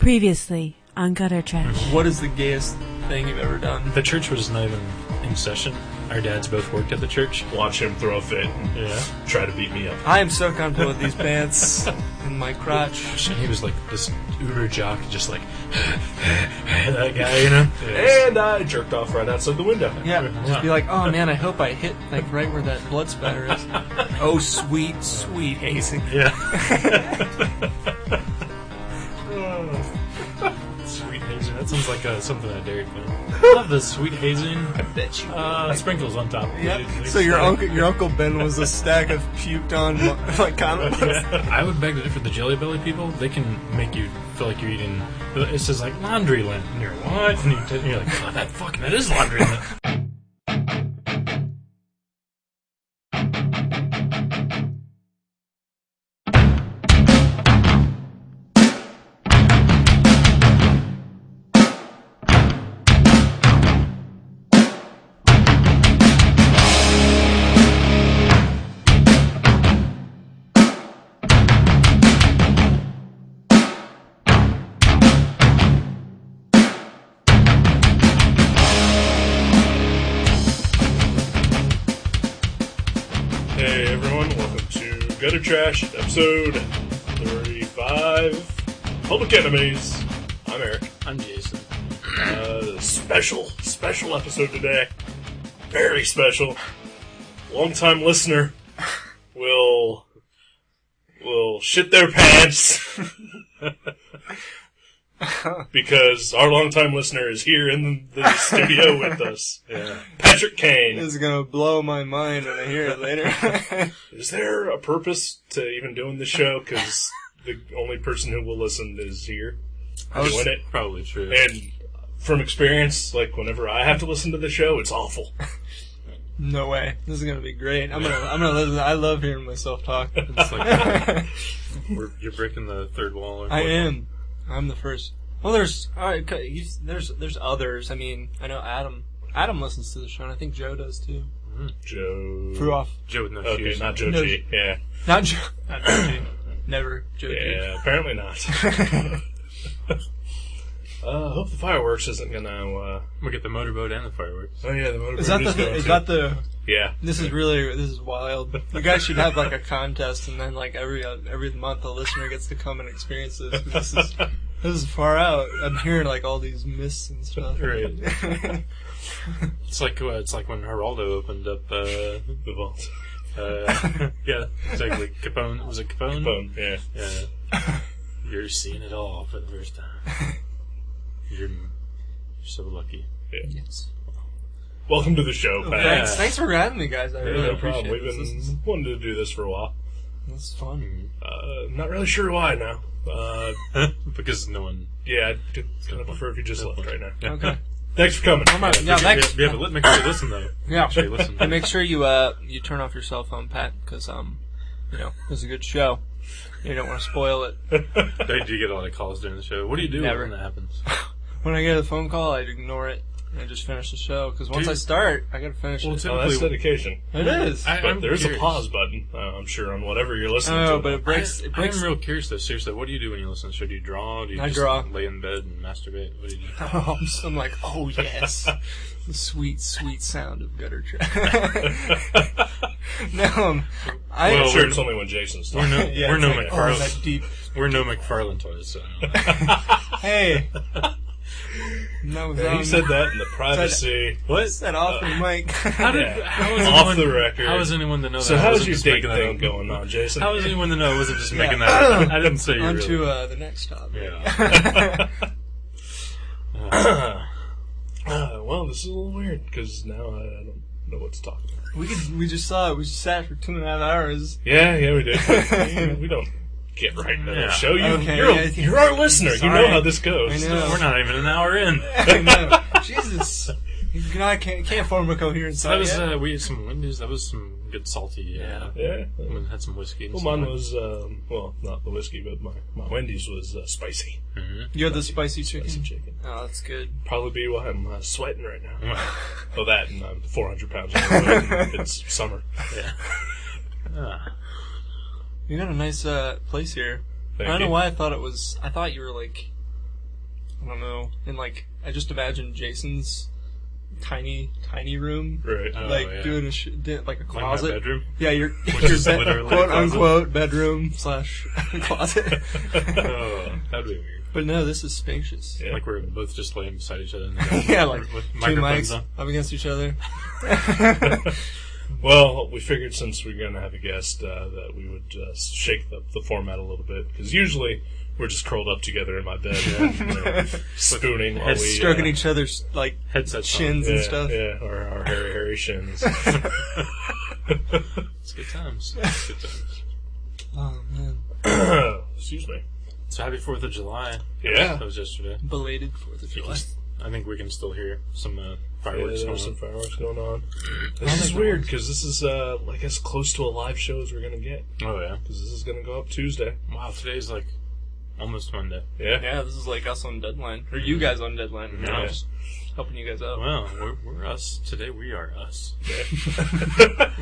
Previously on Gutter Trash. What is the gayest thing you've ever done? The church was not even in session. Our dads both worked at the church. Watch him throw a fit and try to beat me up. I am so comfortable with these pants and my crotch. And he was like this uber jock, just like that guy, you know? And I jerked off right outside the window. Yeah, just be like, oh man, I hope I hit like right where that blood spatter is. Oh, sweet, sweet hazing. Yeah. Sweet hazing. That sounds like something I Dairy Queen. I love the sweet hazing. I bet you. Sprinkles on top of it. Yep. So your uncle Ben was a stack of puked on like comic books. Yeah. I would beg to differ. The Jelly Belly people, they can make you feel like you're eating. It says like laundry lint, and you're what? And you're like, oh, that is laundry lint. Gutter Trash, episode 35, Public Enemies. I'm Eric. I'm Jason. Special episode today. Very special. Long-time listener will shit their pants because our long-time listener is here in the studio with us. Yeah. Patrick Kain. This is gonna blow my mind when I hear it later. Is there a purpose to even doing this show? Because the only person who will listen is here doing it. Probably true. And from experience, like whenever I have to listen to the show, it's awful. No way. This is gonna be great. I'm gonna listen. I love hearing myself talk. It's like you're breaking the third wall. I am. I'm the first. Well, there's others. I mean, I know Adam. Adam listens to the show, and I think Joe does too. Mm-hmm. Joe. Fruoff. Joe with no Okay, shoes. not Joe No, G. Yeah. Not Joe. Not Joe G. Never Joe G. Yeah, apparently not. Hope the fireworks isn't gonna. We'll get the motorboat and the fireworks. Oh yeah, the motorboat Is that the? Yeah. This is wild. You guys should have like a contest, and then like every month a listener gets to come and experience this. This is far out. I'm hearing like all these myths and stuff. Right. It's like when Geraldo opened up the vault. Yeah, exactly. Capone. Was it Capone? Capone. Yeah. Yeah. You're seeing it all for the first time. You're so lucky. Yeah. Yes. Welcome to the show, Pat. Thanks for having me, guys. I really no appreciate problem. it. We've been wanting to do this for a while. This is fun. Not really sure why now. Because no one. Yeah, I'd kind of prefer if you just left right now. Yeah. Okay. Thanks for coming. Yeah, thanks. Yeah, but make sure you listen though. Yeah. Make sure you listen. And make sure you turn off your cell phone, Pat, because it's a good show. You don't want to spoil it. Do you get a lot of calls during the show? What do you do Never. when that happens? When I get a phone call, I ignore it. I just finish the show, because once I start, I gotta finish it. Oh, that's dedication. It is. But there's a pause button, I'm sure, on whatever you're listening to. Oh, but it breaks. I'm real curious, though. Seriously, what do you do when you listen to the show? Do you draw? Do you just draw. lay in bed and masturbate? What do you do? I'm like, oh, yes. The sweet, sweet sound of gutter trash. No, I'm sure it's only when Jason's talking. We're no McFarlane. that deep. We're no McFarlane toys, so. Hey. No, he said that in the privacy. What? Said off the mic. How was off the record. How was anyone to know so that? So how was your date thing going on, Jason? How was anyone to know? Was it just making that up? I didn't say you on really. to the next topic. Yeah. Well, this is a little weird, because now I don't know what to talk about. We just saw it. We just sat for 2.5 hours. Yeah, we did. We don't get right into the show. You're our listener. Sorry. You know how this goes. I know. We're not even an hour in. I know. Jesus. I can't form a coherent So that thought was, we had some Wendy's. That was some good salty. Yeah. We had some whiskey. Well, mine was, not the whiskey, but my Wendy's was spicy. Mm-hmm. You had the spicy chicken? Spicy chicken. Oh, that's good. Probably be why I'm sweating right now. Oh, that, and I'm 400 pounds overweight. It's summer. Yeah. You got a nice place here. Thank I don't know you. why I thought it was. I thought you were like don't know. And like, I just imagine Jason's tiny room, Right. doing like a closet. Like my bedroom? Yeah, your is literally a quote closet. unquote bedroom / closet. Oh, that'd be weird. But no, this is spacious. Yeah. Like we're both just laying beside each other. In the Yeah, like with two microphones mics on. up against each other. Well, we figured since we're going to have a guest that we would shake the format a little bit, because usually we're just curled up together in my bed, spooning while we Stroking each other's like Headsets shins on. and stuff. Yeah, or our hairy shins. It's good times. It's good times. Oh man, Excuse me. So happy 4th of July. Yeah. That was yesterday. belated 4th of July. I think we can still hear some Fireworks. fireworks going Some on. fireworks going on. This is weird because this is like as close to a live show as we're gonna get. Oh, yeah. Because this is gonna go up Tuesday. Wow, today's like almost Monday. Yeah. Yeah, this is like us on deadline, or you guys on deadline. Yeah. I'm just helping you guys out. Well, we're us. Today we are us.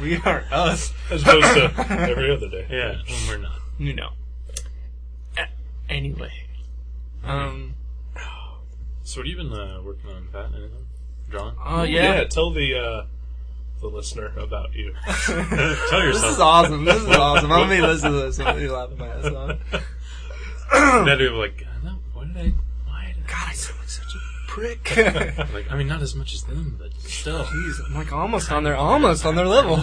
We are us. As opposed to every other day. Yeah, and we're not. You know. Anyway, So what have you been working on, Pat? Anything? Drawing? yeah. Tell the listener about you. Tell This yourself. is awesome. This is awesome. I'm gonna be listening to this. I'm gonna be laughing my ass off. That dude like, no, why did God, I sound like such a prick. like, I mean, not as much as them, but still. Jeez, I'm like almost on their level.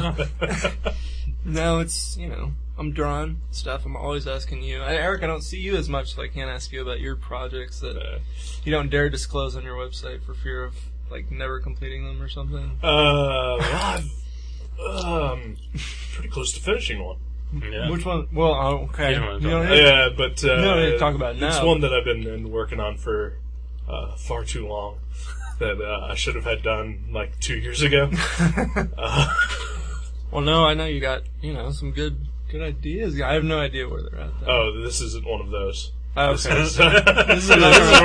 No, it's, I'm drawing stuff. I'm always asking you. Eric, I don't see you as much, so I can't ask you about your projects that you don't dare disclose on your website for fear of like never completing them or something. Well, I'm pretty close to finishing one. Yeah. Which one? Well, okay. You don't wanna talk don't about need- Yeah, but You don't need to talk about it it's now. one that I've been working on for far too long. That I should have had done like 2 years ago. Well, no, I know you got some good ideas. I have no idea where they're at. Though. Oh, this isn't one of those. Oh, This okay. is, This is one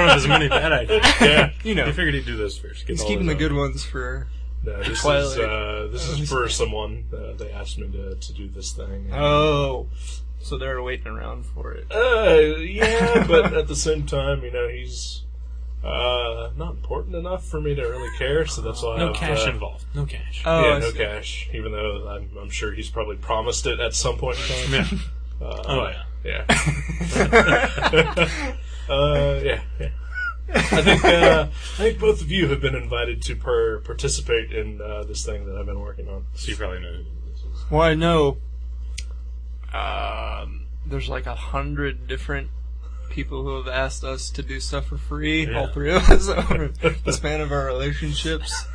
of his many bad ideas. yeah. He figured he'd do this first. He's keeping the good ones for. No, this Twilight. is for someone. They asked me to do this thing. Oh, so they're waiting around for it. Yeah, but at the same time, he's not important enough for me to really care. So that's why No I've, cash involved. No cash. Oh, yeah, I no see. cash. Even though I'm sure he's probably promised it at some point in time. Yeah. Oh, yeah. Yeah. Yeah. I think both of you have been invited to participate in this thing that I've been working on. So you probably know who this is. Well, I know. There's like 100 different people who have asked us to do stuff for free. Yeah. All three of us over the span of our relationships,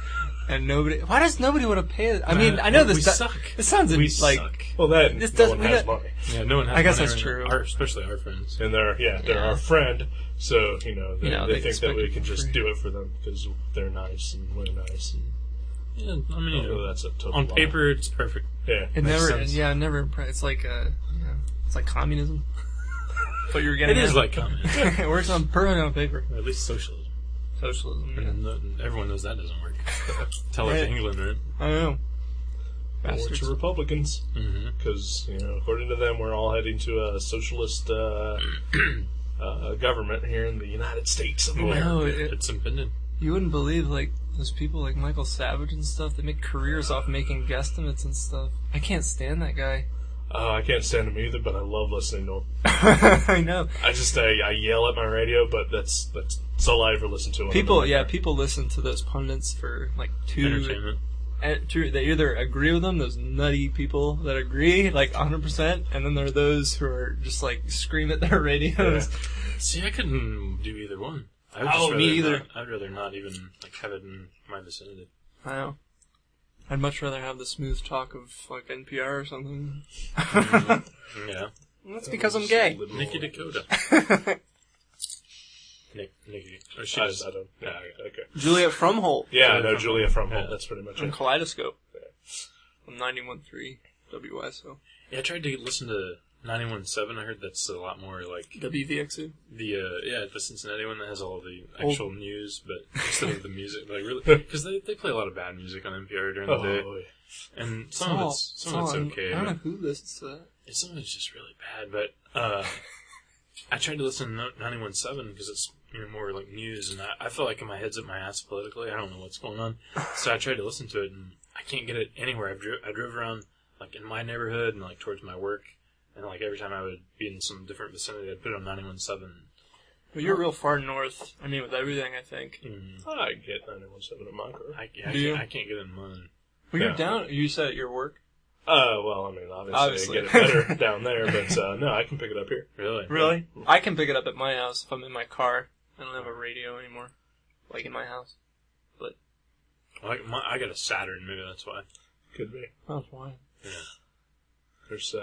and nobody. Why does nobody want to pay it? I mean, I know this. We suck. This sounds We like. suck. Well, that This no doesn't- one we has don't- money, Yeah, no one has I guess money that's right true. now. Especially our friends. and they're our friend. So they they think that we expect it can for just free. do it for them because they're nice and we're nice. And Yeah, I mean, although that's a total on lie. paper, it's perfect. Yeah. It Makes never. sense. Yeah, never. It's like it's like communism. What you were getting? It is at. like communism. It works on perfectly on paper. At least socialism. Socialism. Yeah. And everyone knows that doesn't work. Tell it Right. to England, right? I know. Or Bastards. to Republicans, Mm-hmm. because according to them, we're all heading to a socialist government here in the United States of America. No, It's impending. you wouldn't believe like those people like Michael Savage and stuff. They make careers off making guesstimates and stuff. I can't stand that guy. I can't stand him either, but I love listening to him. I know. I just I yell at my radio, but that's all I ever listen to. People listen to those pundits for like Entertainment. They either agree with them, those nutty people that agree like 100%, and then there are those who are just like scream at their radios. Yeah. See, I couldn't do either one. I would Oh, just me rather either. not- I'd rather not even have it in my vicinity. I know. I'd much rather have the smooth talk of like NPR or something. Yeah. That's because I'm gay. Nikki Dakota. Nikki. Oh, she I does. don't. Yeah, okay. Juliet Frumholt Yeah, I know Julia from Yeah. Home. That's pretty much on it. Kaleidoscope on 91.3 WSO. Yeah, I tried to listen to 91.7. I heard that's a lot more like WVXU. the Cincinnati one that has all the actual news, but instead of the music, like really, because they play a lot of bad music on NPR during the day, Oh, and some of it's okay. I don't know but who listens to that. some of it's just really bad. But I tried to listen to 91.7 because it's more like news, and I feel like my head's up my ass politically. I don't know what's going on, so I tried to listen to it, and I can't get it anywhere. I drove around like in my neighborhood and like towards my work, and like every time I would be in some different vicinity, I'd put it on 91.7. Well, you're real far north. I mean, with everything, I think. I get 91.7 in my car. I can't get in mine. Well, you're down. You said at your work. Well, I mean, obviously. I get it better down there, but no, I can pick it up here. Really? Really? I can pick it up at my house if I'm in my car. I don't have a radio anymore, like in my house. But I got a Saturn, maybe that's why. Could be. That's why. Yeah. There's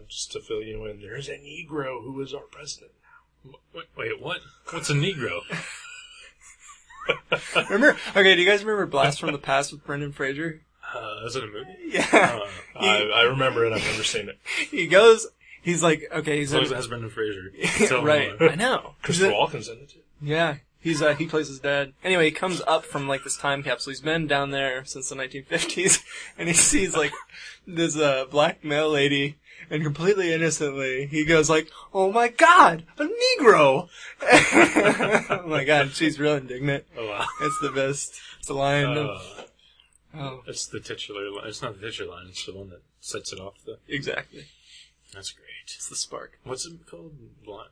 just to fill you in. There's a Negro who is our president now. Wait, what? What's a Negro? Remember? Okay, do you guys remember Blast from the Past with Brendan Fraser? Is it a movie? Yeah. I remember it. I've never seen it. He's like, okay, as long as it has Brendan Fraser. Right. I know. Christopher Walken's in it too. Yeah. He plays his dad. Anyway, he comes up from like this time capsule. He's been down there since the 1950s, and he sees like this black male lady, and completely innocently, he goes like, "Oh my God, a Negro!" Oh my God, she's real indignant. Oh wow, it's the best. It's a line. It's the titular line. It's not the titular line. It's the one that sets it off. Exactly. That's great. It's the spark. What's it called?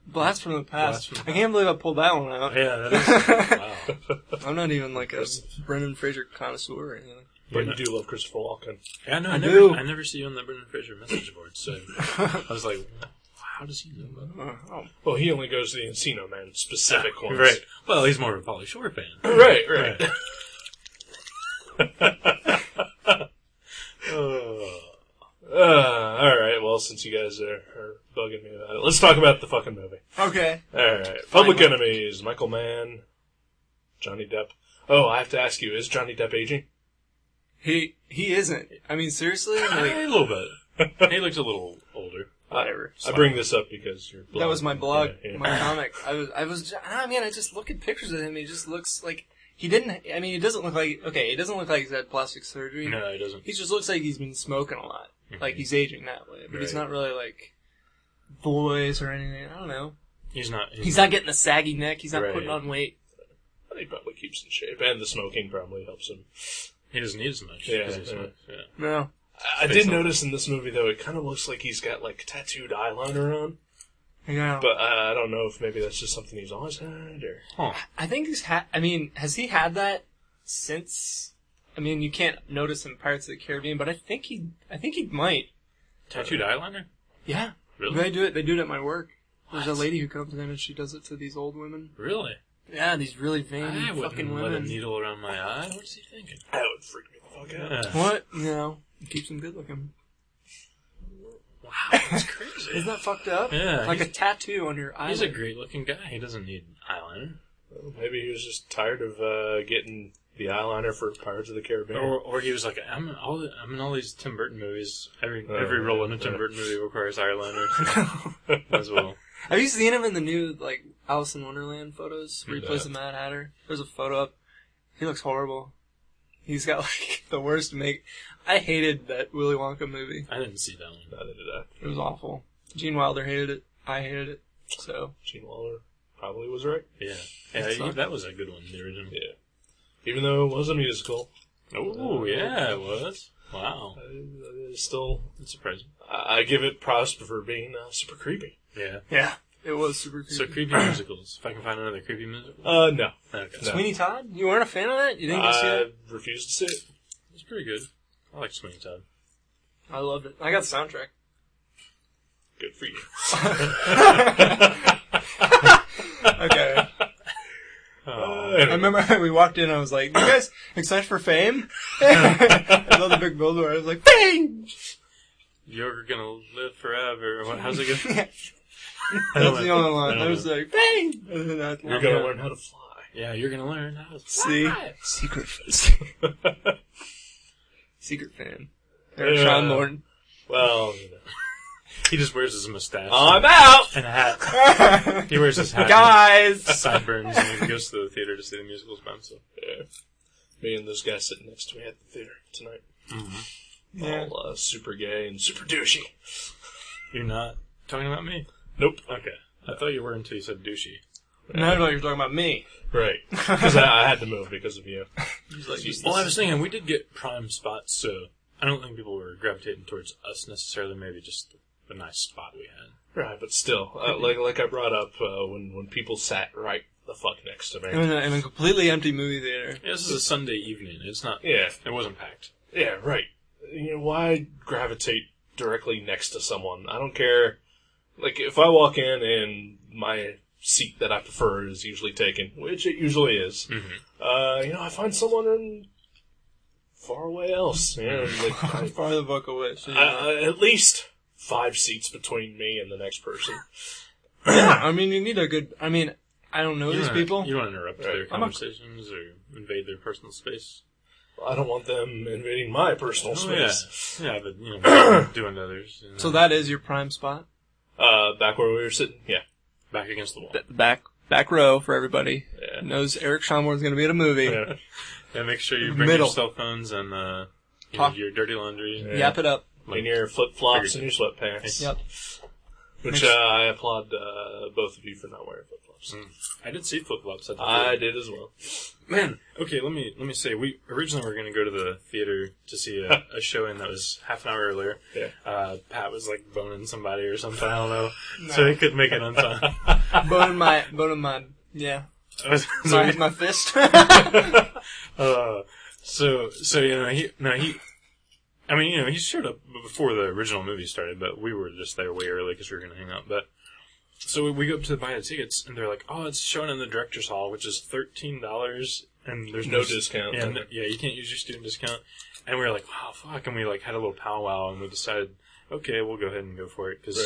Blast from the Past. I can't believe I pulled that one out. Yeah, that is. Wow. I'm not even like a Brendan Fraser connoisseur or anything. But you do love Christopher Walken. Yeah, no, I never see you on the Brendan Fraser message board, so I was like, how does he know that? Well, he only goes to the Encino Man specific ones. Right. Well, he's more of a Pauly Shore fan. Right. Alright, well, since you guys are bugging me about it, let's talk about the fucking movie. Okay. Alright. Public Enemies, Michael Mann, Johnny Depp. Oh, I have to ask you, is Johnny Depp aging? He isn't. I mean, seriously? Like, a little bit. He looks a little older. Whatever. I bring this up because your blog. That was my blog, yeah. my comic. I just look at pictures of him, he just looks like... He doesn't look like... Okay, he doesn't look like he's had plastic surgery. No, he doesn't. He just looks like he's been smoking a lot. Mm-hmm. Like, he's aging that way. But he's not really, like, voice or anything. I don't know. He's not getting a saggy neck. He's not putting on weight. But he probably keeps in shape. And the smoking probably helps him. He doesn't need as much. Yeah. No. I did notice in this movie, though, it kind of looks like he's got, like, tattooed eyeliner on. Yeah. But I don't know if maybe that's just something he's always had, or... Huh. I think has he had that since... I mean, you can't notice in Pirates of the Caribbean, but I think he might. Tattooed eyeliner? Yeah. Really? They do it at my work. There's a lady who comes in and she does it to these old women. Really? Yeah, these really veiny fucking women. Let a needle around my eye? What is he thinking? That would freak me the fuck out. What? No. It keeps them good looking. Wow, that's crazy. Isn't that fucked up? Yeah. Like a tattoo on your eye. He's a great looking guy. He doesn't need eyeliner. Well, maybe he was just tired of getting the eyeliner for Pirates of the Caribbean. Or he was like, I'm in all these Tim Burton movies. Every role in a Tim Burton movie requires eyeliner as well. Have you seen him in the new, like, Alice in Wonderland photos where he plays the Mad Hatter? There's a photo up. He looks horrible. He's got, like, the worst make. I hated that Willy Wonka movie. I didn't see that one. Neither did I. It was awful. Gene Wilder hated it. I hated it. So. Gene Wilder probably was right. Yeah. That was a good one, the original. Yeah. Even though it was a musical. Oh, yeah, it was. Wow. It's surprising. I give it props for being super creepy. Yeah. Yeah. It was super creepy. So creepy musicals. If I can find another creepy musical. No. Okay. No. Sweeney Todd? You weren't a fan of that? You didn't see it? I refused to see it. It's pretty good. I like Sweeney Todd. I loved it. I got the soundtrack. Good for you. Okay. I remember we walked in and I was like, you guys excited for Fame? I saw the big billboard. I was like, Fame! You're gonna live forever. How's it go? That's the only line. I was like, Fame! And then You're gonna learn how to fly. Yeah, you're gonna learn how to fly. See? Secret fan. Sean Lorne. Well, he just wears his mustache. I'm out! And a hat. He wears his hat. Guys! Sideburns, and he goes to the theater to see the musicals by himself. Yeah. Me and this guy sitting next to me at the theater tonight. Mm-hmm. Yeah. All super gay and super douchey. You're not talking about me? Nope. Okay. I thought you were until you said douchey. Now I know you're talking about me. Right. Because I had to move because of you. Well, I was thinking we did get prime spots, so I don't think people were gravitating towards us necessarily. Maybe just the nice spot we had. Right, but still, like I brought up, when people sat right the fuck next to me. In a completely empty movie theater. Yeah, this is a Sunday evening. It's not. Yeah. It wasn't packed. Yeah, right. Why gravitate directly next to someone? I don't care. Like, if I walk in and my seat that I prefer is usually taken, which it usually is, I find someone in far away else. Like, Far the fuck away. at least 5 seats between me and the next person. Yeah, I mean, you need a good... I mean, I don't know these people. You don't interrupt their conversations or invade their personal space. I don't want them invading my personal space. Yeah, but, doing to others. So that is your prime spot? Back where we were sitting, yeah. Back against the wall. Back row for everybody. Yeah. Knows Eric Schommer's going to be at a movie. Yeah, make sure you bring your cell phones and your dirty laundry. Yeah. Yap it up. And your flip-flops and your sweatpants. Yep. Which I applaud both of you for not wearing flip-flops. I did see flip-flops at the I theater. did as well. Man, okay, let me say, we originally were going to go to the theater to see a showing that was half an hour earlier. Yeah. Pat was like boning somebody or something, I don't know. No. So he couldn't make it on time. Boning my, yeah. My fist. He showed up before the original movie started, but we were just there way early because we were going to hang out. But so we go up to buy the tickets, and they're like, "Oh, it's showing in the director's hall, which is $13, and there's no discount." Yeah, you can't use your student discount. And we were like, "Wow, fuck!" And we like had a little powwow, and we decided, okay, we'll go ahead and go for it because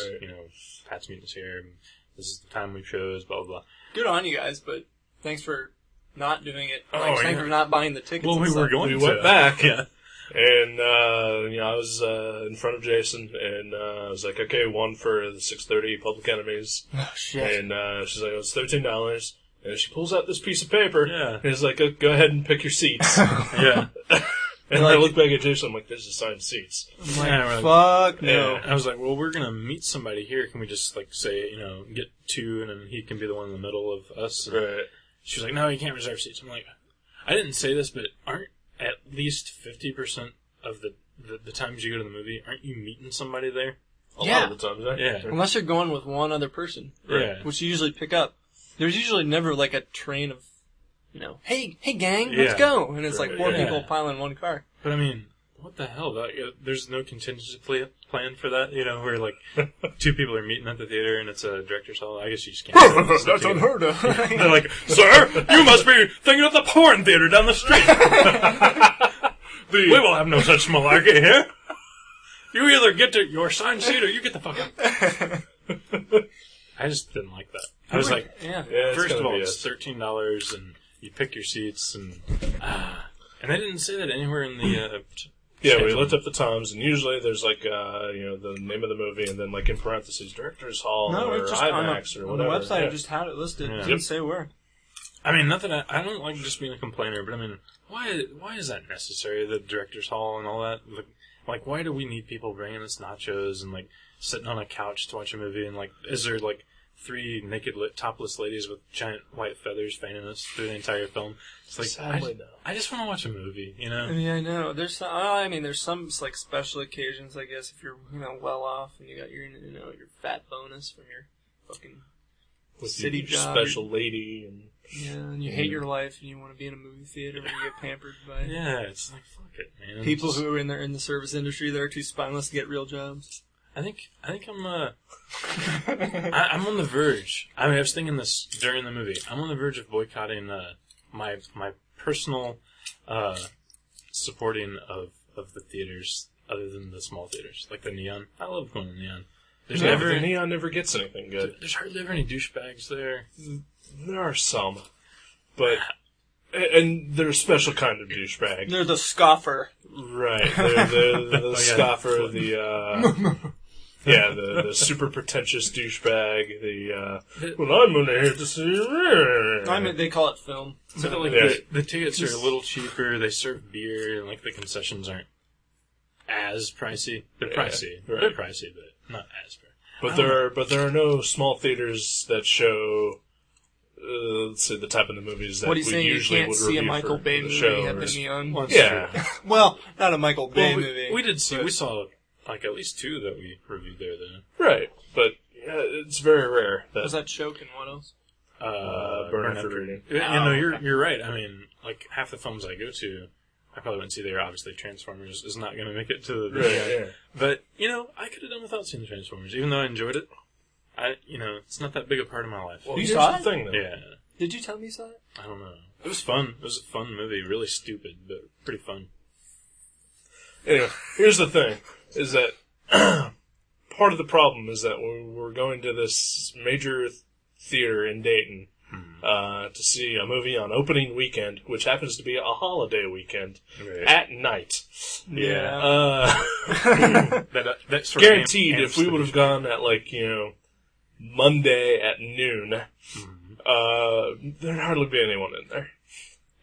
Pat's meeting us here, and this is the time we chose. Blah blah blah. Good on you guys, but thanks for not doing it. Thanks for not buying the tickets. Well, we went back. Yeah. And, I was in front of Jason, and I was like, okay, one for the 6:30 Public Enemies. Oh, shit. And she's like, it's $13. And she pulls out this piece of paper, and it's like, go ahead and pick your seats. Yeah. And I look back at Jason, I'm like, there's assigned seats. I'm like, fuck no. I was like, well, we're going to meet somebody here. Can we just, like, say, get 2, and then he can be the one in the middle of us? And right. She was like, no, you can't reserve seats. I'm like, I didn't say this, but aren't at least 50% of the times you go to the movie, aren't you meeting somebody there? A lot of the times, right? Yeah. Unless you're going with one other person. Yeah. Which you usually pick up. There's usually never like a train of, hey gang, let's go. And it's like 4 people pile in one car. But I mean, what the hell? There's no contingency plan for that, where like 2 people are meeting at the theater and it's a director's hall. I guess you just can't. That's unheard of. They're like, sir, you must be thinking of the porn theater down the street. We will have no such malarkey here. You either get to your assigned seat or you get the fuck out. I just didn't like that. I was like, first of all, it's $13 and you pick your seats and they didn't say that anywhere in the yeah, we looked up the times, and usually there's like, the name of the movie, and then like in parentheses, director's hall or IMAX or whatever. On the website, I just had it listed. It didn't say where. I mean, not that I don't like just being a complainer, but I mean, why is that necessary? The director's hall and all that. Like, why do we need people bringing us nachos and like sitting on a couch to watch a movie? And like, is there like 3 naked topless ladies with giant white feathers fanning us through the entire film? It's like, I just want to watch a movie, I mean, I know. There's some like special occasions, I guess, if you're well off and you got your your fat bonus from your fucking city job, special lady, and you hate your life and you want to be in a movie theater where you get pampered by it's like, fuck it, man. People who are in the service industry that are too spineless to get real jobs. I think I'm I'm on the verge. I mean, I was thinking this during the movie. I'm on the verge of boycotting my personal supporting of the theaters other than the small theaters, like the Neon. I love going to Neon. The Neon never gets anything good. There's hardly ever any douchebags there. There are some, but and they're a special kind of douchebag. They're the scoffer, right? They're the scoffer, the super pretentious douchebag. Well, I'm gonna hit to see. I mean, they call it film. So the tickets are a little cheaper. They serve beer, and like the concessions aren't as pricey. They're pricey. Right. They're pricey, but not as pricey. But there are no small theaters that show let's say the type of the movies that What are you we saying? You usually can't would see a review Michael for Bay the movie show. have been neon. Well, Yeah. Well, not a Michael Bay Well, movie. we did see. We saw like at least 2 that we reviewed there. Then Right, but it's very rare that. Was that Choke and what else? Burn After Reading. Yeah, no, you're right. I mean, like half the films I go to, I probably wouldn't see there. Obviously, Transformers is not going to make it to the Right, yeah. But I could have done without seeing the Transformers, even though I enjoyed it. It's not that big a part of my life. Well, You here's saw the it? thing, though. Yeah, Did you tell me you saw it? I don't know. It was fun. It was a fun movie. Really stupid, but pretty fun. Anyway, here's the thing, is that part of the problem is that we're going to this major theater in Dayton to see a movie on opening weekend, which happens to be a holiday weekend, Right. at night. Yeah. That sort of Guaranteed, if we would have gone at, Monday at noon, there'd hardly be anyone in there.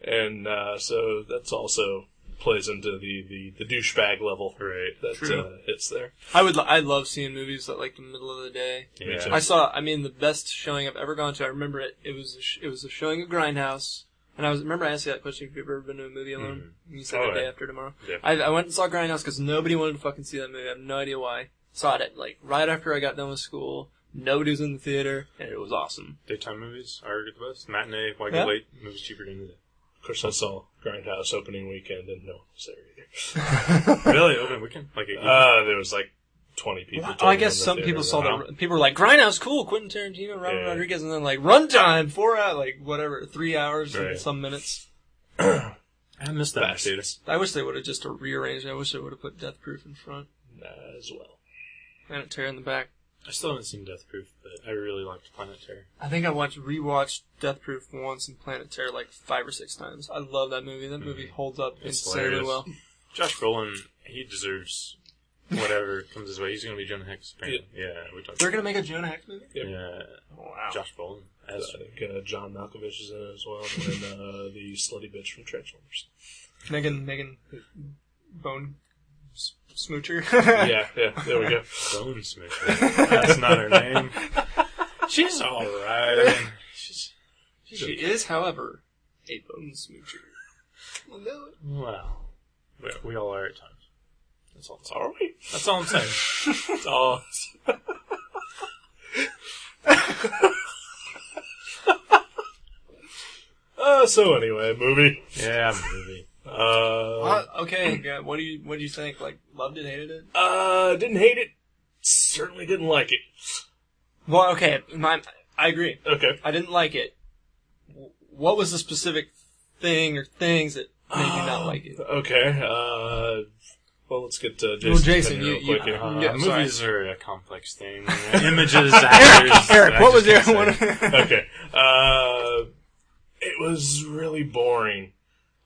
And so that's also plays into the douchebag level that hits there. I love seeing those at the middle of the day. Yeah. The best showing I've ever gone to. I remember it was a showing at Grindhouse, and I asked you that question if you've ever been to a movie alone. And you said the day after tomorrow. Yeah. I went and saw Grindhouse because nobody wanted to fucking see that movie. I have no idea why. Saw it right after I got done with school. Nobody was in the theater, and it was awesome. Daytime movies are the best. Matinee, why Yeah. go late? Movies cheaper during the day. Of course, I saw Grindhouse opening weekend, and no one was there either. Really? Open weekend? There was 20 people. I guess some people saw the. People were like, Grindhouse, cool, Quentin Tarantino, Robert Rodriguez, and then runtime, 4 hours, 3 hours and some minutes. I missed that. Bastards. I wish they would have just rearranged it. I wish they would have put Death Proof in front. As well. Planet Terror in the back. I still haven't seen Death Proof, but I really liked Planet Terror. I think I rewatched Death Proof once and Planet Terror 5 or 6 times. I love that movie. That movie holds up insanely hilarious. well. Josh Brolin, he deserves whatever comes his way. He's going to be Jonah Hex, apparently. Yeah, we talked They're going to make a Jonah Hex movie? Yeah. Oh, wow. Josh Brolin. I think John Malkovich is in it as well, and the slutty bitch from Transformers. Megan Bone Smoocher. yeah, there we go. Bone Smoocher. That's not her name. She's alright. I mean, She is, however, a Bone Smoocher. You know it. Well, we all are at times. That's all. Are we? That's all I'm saying. That's all. So anyway, movie. Yeah, movie. Okay, yeah, what do you think? Loved it, hated it? Didn't hate it. Certainly didn't like it. Well, okay, I agree. Okay. I didn't like it. What was the specific thing or things that made you not like it? Okay. Well, let's get Jason. Well, Jason, real quick here. Movies are a complex thing. Images, actors. Eric, what was your one? Okay. It was really boring.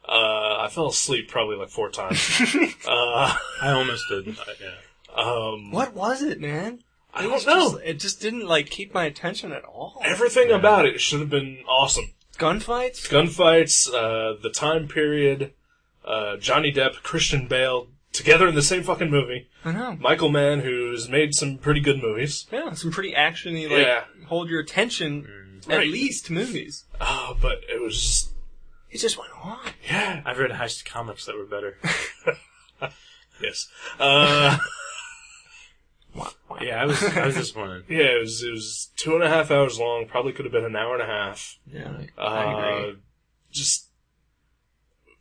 I fell asleep probably 4 times. I almost did. Yeah. What was it, man? I don't know. It just didn't keep my attention at all. Everything about it should have been awesome. Gunfights? Gunfights, the time period, Johnny Depp, Christian Bale, together in the same fucking movie. I know. Michael Mann, who's made some pretty good movies. Yeah, some pretty actiony, hold your attention, at Right. least movies. But it was just... It just went on. Yeah. I've read heist comics that were better. Yes. Yeah, I was disappointed. Yeah, it was 2.5 hours long. Probably could have been an hour and a half. Yeah, I agree. Just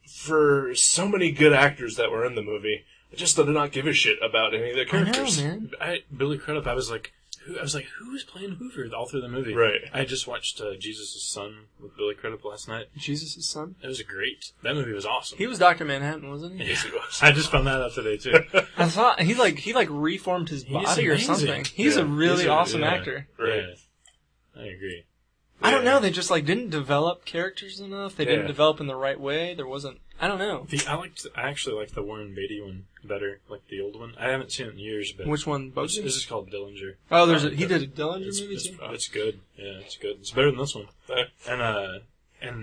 for so many good actors that were in the movie, I just did not give a shit about any of the characters. I know, man. Billy Crudup, I was like, who was playing Hoover all through the movie? Right. I just watched Jesus' Son with Billy Crudup last night. Jesus' son? It was great. That movie was awesome. He was Dr. Manhattan, wasn't he? Yes, he was. I just found that out today too. I thought he reformed his body or amazing. something. He's a really awesome yeah. actor. Right. Yeah. I agree. I don't know. They just didn't develop characters enough. They didn't develop in the right way. There wasn't. I don't know. I actually like the Warren Beatty one better, like the old one. I haven't seen it in years, but Which one? this Bogus? is called Dillinger. Oh, he did a Dillinger movie too. It's good. Yeah, it's good. It's better than this one. And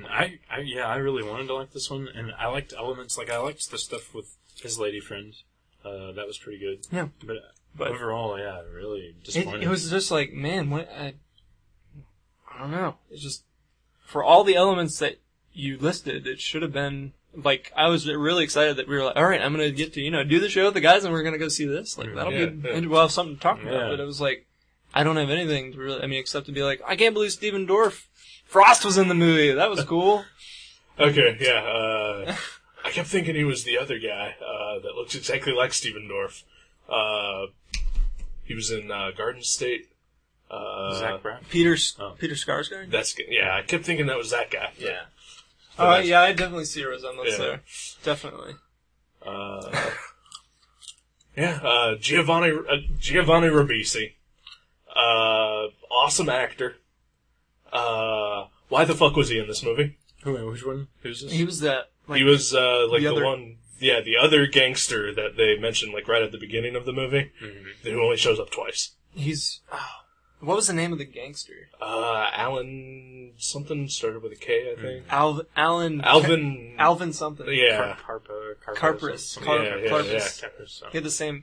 I really wanted to like this one, and I liked elements I liked the stuff with his lady friend. That was pretty good. Yeah, but overall, yeah, really disappointing. It was just man, what? I don't know. It's just for all the elements that you listed, it should have been, like, I was really excited that we were like, alright, I'm gonna get to, do the show with the guys and we're gonna go see this. Like, that'll be, we'll have something to talk about. But it was like, I don't have anything to really, except to be like, I can't believe Steven Dorff, Frost was in the movie. That was cool. Okay, yeah, I kept thinking he was the other guy, that looks exactly like Steven Dorff. He was in, Garden State. Zach Braff? Peter Skarsgård? I kept thinking that was that guy. Yeah. Oh, yeah, I definitely see a resemblance there. Definitely. Giovanni Ribisi. Awesome actor. Why the fuck was he in this movie? Which one? Who's this? He was that. He was, the other gangster that they mentioned, like, right at the beginning of the movie, who only shows up twice. What was the name of the gangster? Alan something, started with a K, I think. Alvin something. Yeah. Carpus. He had the same,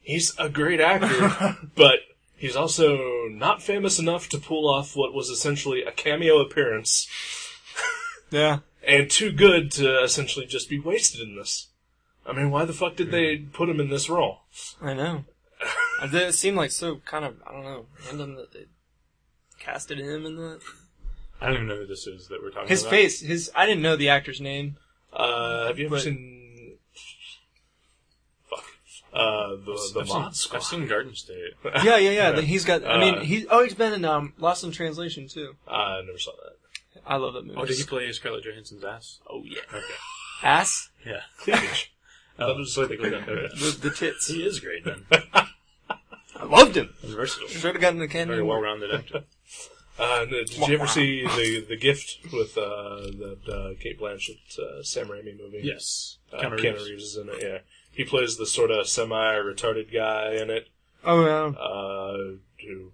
he's a great actor, but he's also not famous enough to pull off what was essentially a cameo appearance. Yeah. And too good to essentially just be wasted in this. I mean, why the fuck did they put him in this role? I know. It seemed like so kind of, I don't know, random that they casted him in that. I don't even know who this is that we're talking about. His face, I didn't know the actor's name. Have you ever seen... The Mod Squad? I've seen Garden State. Yeah. He's got, he's been in Lost in Translation, too. I never saw that. I love that movie. Oh, did he play Scarlett Johansson's ass? Oh, yeah. Okay. Ass? Yeah. Cleavage. The tits. He is great, then. I loved him. He's versatile. Should have gotten the Academy Very Award. well-rounded actor. Did you ever see the Gift with the Kate Blanchett Sam Raimi movie? Yes. Keanu Reeves is in it. Yeah, he plays the sort of semi-retarded guy in it. Oh yeah. Who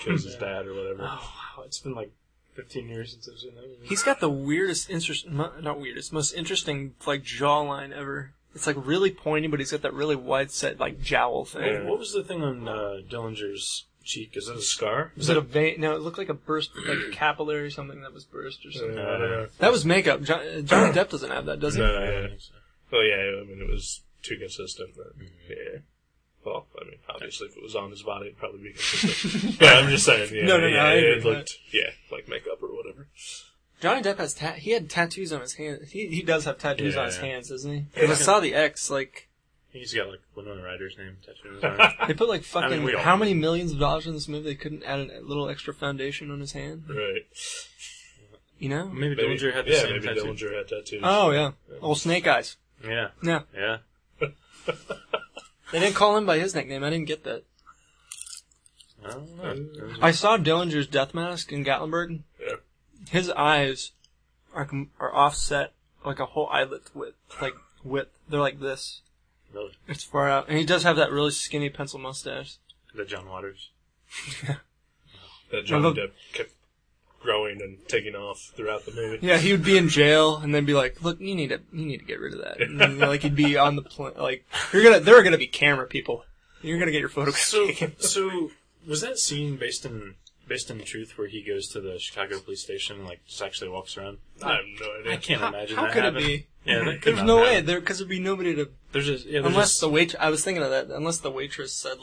kills his dad or whatever. Oh wow! It's been like 15 years since I've seen that movie. He's got the most interesting jawline ever. It's really pointy, but he's got that really wide set jowl thing. What was the thing on Dillinger's cheek? Is it a scar? Was it a vein? No, it looked like a burst, like a capillary or something that was burst or something. No. That was makeup. Johnny Depp doesn't have that, does he? No, I don't think so. Well, yeah, I mean, it was too consistent. But, yeah. Well, I mean, obviously, if it was on his body, it'd probably be consistent. But I'm just saying, yeah, No, it looked, like makeup or whatever. Johnny Depp has he had tattoos on his hands. He does have tattoos on his hands, doesn't he? Because I saw the X, He's got Winona Ryder's name tattooed on his arm. They put fucking how many millions of dollars in this movie? They couldn't add a little extra foundation on his hand. Right. You know? Maybe Dillinger had the same maybe tattoo. Dillinger had tattoos. Oh yeah, old Snake Eyes. Yeah. Yeah. Yeah. They didn't call him by his nickname. I didn't get that. I don't know. I saw Dillinger's death mask in Gatlinburg. Yeah. His eyes are offset like a whole eyelid width. They're like this. Really? It's far out, and he does have that really skinny pencil mustache. The John Waters. That Johnny Depp kept growing and taking off throughout the movie. Yeah, he would be in jail and then be like, "Look, you need to get rid of that." And then, he'd be on the plane. There are gonna be camera people. You're gonna get your photograph taken. So was that scene based in truth where he goes to the Chicago police station and just actually walks around? I have no idea. I can't imagine how that could happening. it be? Yeah, that could there's not no happen. way because there'd be nobody to. Unless the waitress. I was thinking of that. Unless the waitress said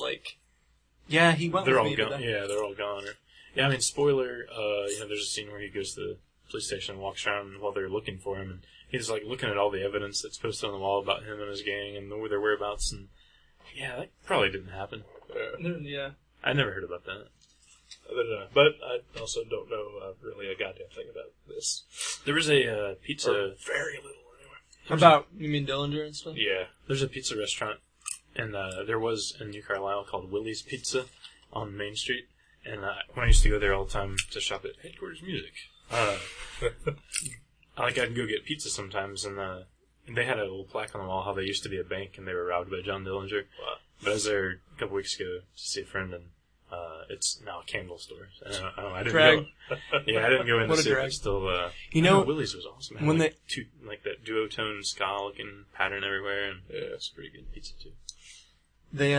yeah, he went they're with all me. gone. Yeah, they're all gone. I mean, spoiler. There's a scene where he goes to the police station and walks around while they're looking for him, and he's looking at all the evidence that's posted on the wall about him and his gang and their whereabouts. And yeah, that probably didn't happen. Yeah, I never heard about that. But I also don't know really a goddamn thing about this. There was a pizza. Or very little, anyway. About you mean Dillinger and stuff? Yeah. There's a pizza restaurant, and there was in New Carlisle called Willie's Pizza on Main Street. And when I used to go there all the time to shop at Headquarters Music, I'd go get pizza sometimes, and they had a little plaque on the wall how they used to be a bank and they were robbed by John Dillinger. Wow. But I was there a couple weeks ago to see a friend, and it's now a candle store. I didn't Drag. go. Yeah, I didn't go in What to a see it. drag. But still, You know, Willie's was awesome. It had when that duotone ska looking pattern everywhere, and it's pretty good pizza too. They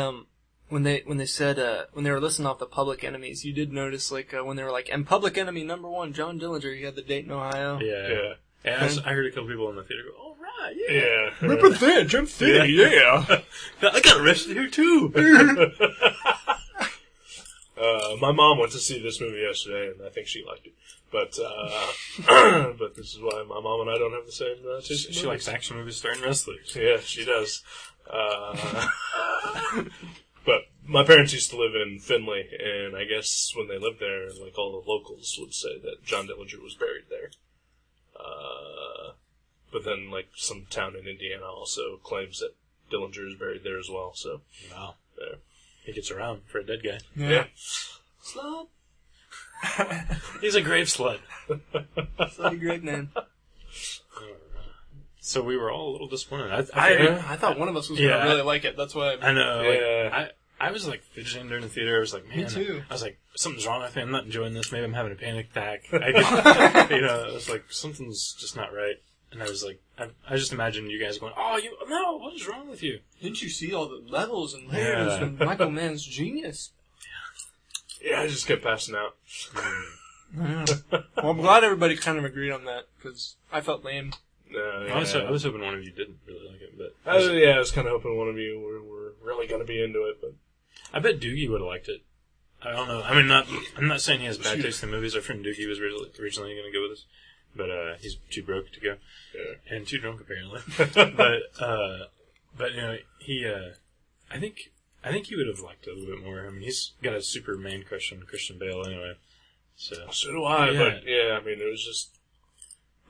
when they said when they were listing off the public enemies, you did notice like when they were like, and public enemy number 1, John Dillinger. You had the Dayton, Ohio. Yeah. I heard a couple people in the theater go, "Oh right, yeah, Yeah. Represent Jim City, yeah." I got arrested here too." My mom went to see this movie yesterday, and I think she liked it. But but this is why my mom and I don't have the same taste. She likes action movies starring wrestlers. Yeah, she does. But my parents used to live in Findlay, and I guess when they lived there, like all the locals would say that John Dillinger was buried there. But then, like, some town in Indiana also claims that Dillinger is buried there as well. So, Wow, yeah. he gets around for a dead guy. Yeah. Slut. He's a grave slut. Slutty grave man. So we were all a little disappointed. I thought one of us was Yeah. gonna really like it. That's why. I know. Yeah. Like, I was like fidgeting during the theater. I was like, man, Me too. I was like, something's wrong with me. I'm not enjoying this. Maybe I'm having a panic attack. I was like, something's just not right. And I was like, I just imagined you guys going, no, what is wrong with you? Didn't you see all the levels and layers and Michael Mann's genius? Yeah, I just kept passing out. Well, I'm glad everybody kind of agreed on that, because I felt lame. Yeah. I was hoping one of you didn't really like it, but I was kind of hoping one of you were really going to be into it, but I bet Doogie would have liked it. I don't know. I mean, I'm not saying he has bad taste in movies. Our friend Doogie was originally going to go with us, but he's too broke to go, and too drunk apparently. but you know, I think he would have liked it a little bit more. I mean, he's got a super man crush on Christian Bale anyway. So do I. Yeah. But yeah, I mean, it was just.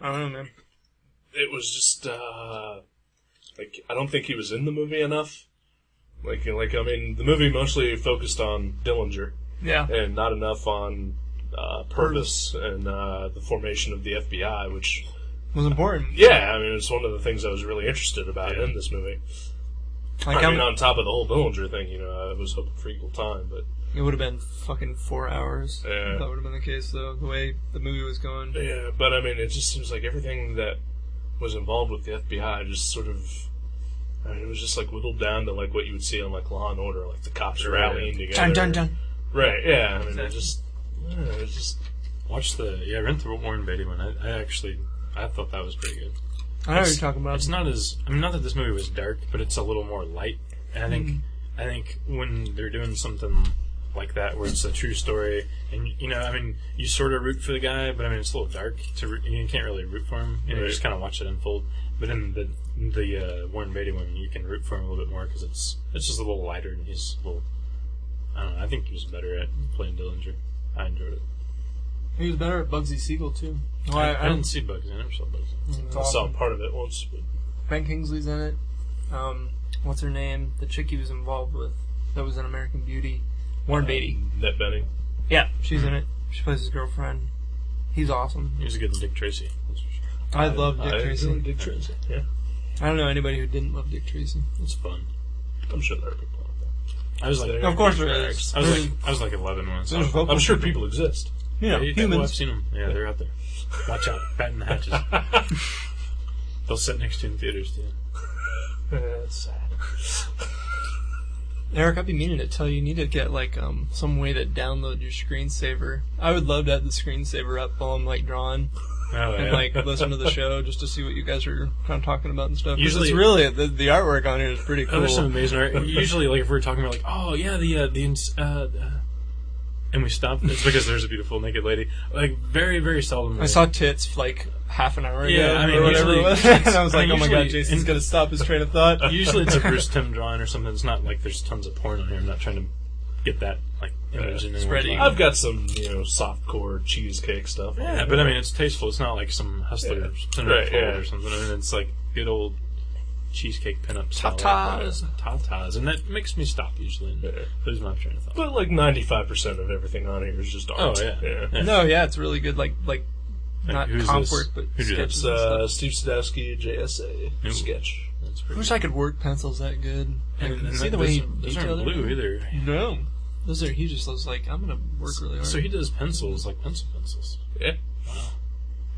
I don't know, man. It was just like I don't think he was in the movie enough. Like I mean, the movie mostly focused on Dillinger. Yeah. And not enough on Purvis and the formation of the FBI, which was important. Yeah, I mean, it's one of the things I was really interested about in this movie. Like, I mean, on top of the whole Dillinger thing, you know, I was hoping for equal time, but it would have been fucking 4 hours. Yeah. That would have been the case, though, the way the movie was going. Yeah, but I mean, it just seems like everything that was involved with the FBI just sort of, I mean, it was just like whittled down to like what you would see on like Law and Order, like the cops rallying together. Dun dun dun. Right? Yeah, I mean, it was just watch rent the Warren Beatty one. I thought that was pretty good. I know what you're talking about. It's not as, I mean, not that this movie was dark, but it's a little more light. And I think when they're doing something like that, where it's a true story, and you know, I mean, you sort of root for the guy, but I mean, it's a little dark you can't really root for him. You just kind of watch it unfold. But in the Warren Beatty one, you can root for him a little bit more because it's just a little lighter, and he's a little. I don't know. I think he was better at playing Dillinger. I enjoyed it. He was better at Bugsy Siegel too. Well, I didn't see Bugsy. I never saw Bugsy. I saw part of it once. But Ben Kingsley's in it. What's her name? The chick he was involved with that was in American Beauty. Warren Beatty. Net Benning. Yeah, she's in it. She plays his girlfriend. He's awesome. He was a good Dick Tracy. That's for sure. I love Dick Tracy. Really Dick Tracy. Yeah. I don't know anybody who didn't love Dick Tracy. It's fun. I'm sure there are people out there. I was like, of course there is. I was like 11 when I saw it. I'm sure people exist. Yeah, humans. I've seen them. Yeah, they're out there. Watch out, batting the hatches. They'll sit next to you in theaters too. That's sad. Eric, I'd be meaning to tell you, you need to get like some way to download your screensaver. I would love to have the screensaver up while I'm like drawing and like listen to the show just to see what you guys are kind of talking about and stuff. Usually, it's really the artwork on here is pretty cool. There's some amazing art. Usually, like if we're talking about like, oh yeah, and we stop, it's because there's a beautiful naked lady. Like very, very seldom. I saw tits like half an hour ago. Yeah, I mean, or whatever usually, it was. And I was like, oh my god, Jason's gonna stop his train of thought. Usually it's a Bruce Timm drawing or something. It's not like there's tons of porn on here. I'm not trying to get that like image in spreading. I've got some, softcore cheesecake stuff. Yeah, but I mean, it's tasteful. It's not like some hustler or something. I mean, it's like good old cheesecake pinup style. Tatas. And that makes me stop usually and lose my train of thought. But like 95% of everything on here is just art. Oh, yeah. No, yeah, it's really good. Like not comp work, but sketches. It's Steve Sadowski, JSA sketch. I wish I could work pencils that good. And see the way he detailed blue it? either. No. Those are, he just was like, I'm going to work really hard. So he does pencils, like pencils. Yeah. Wow.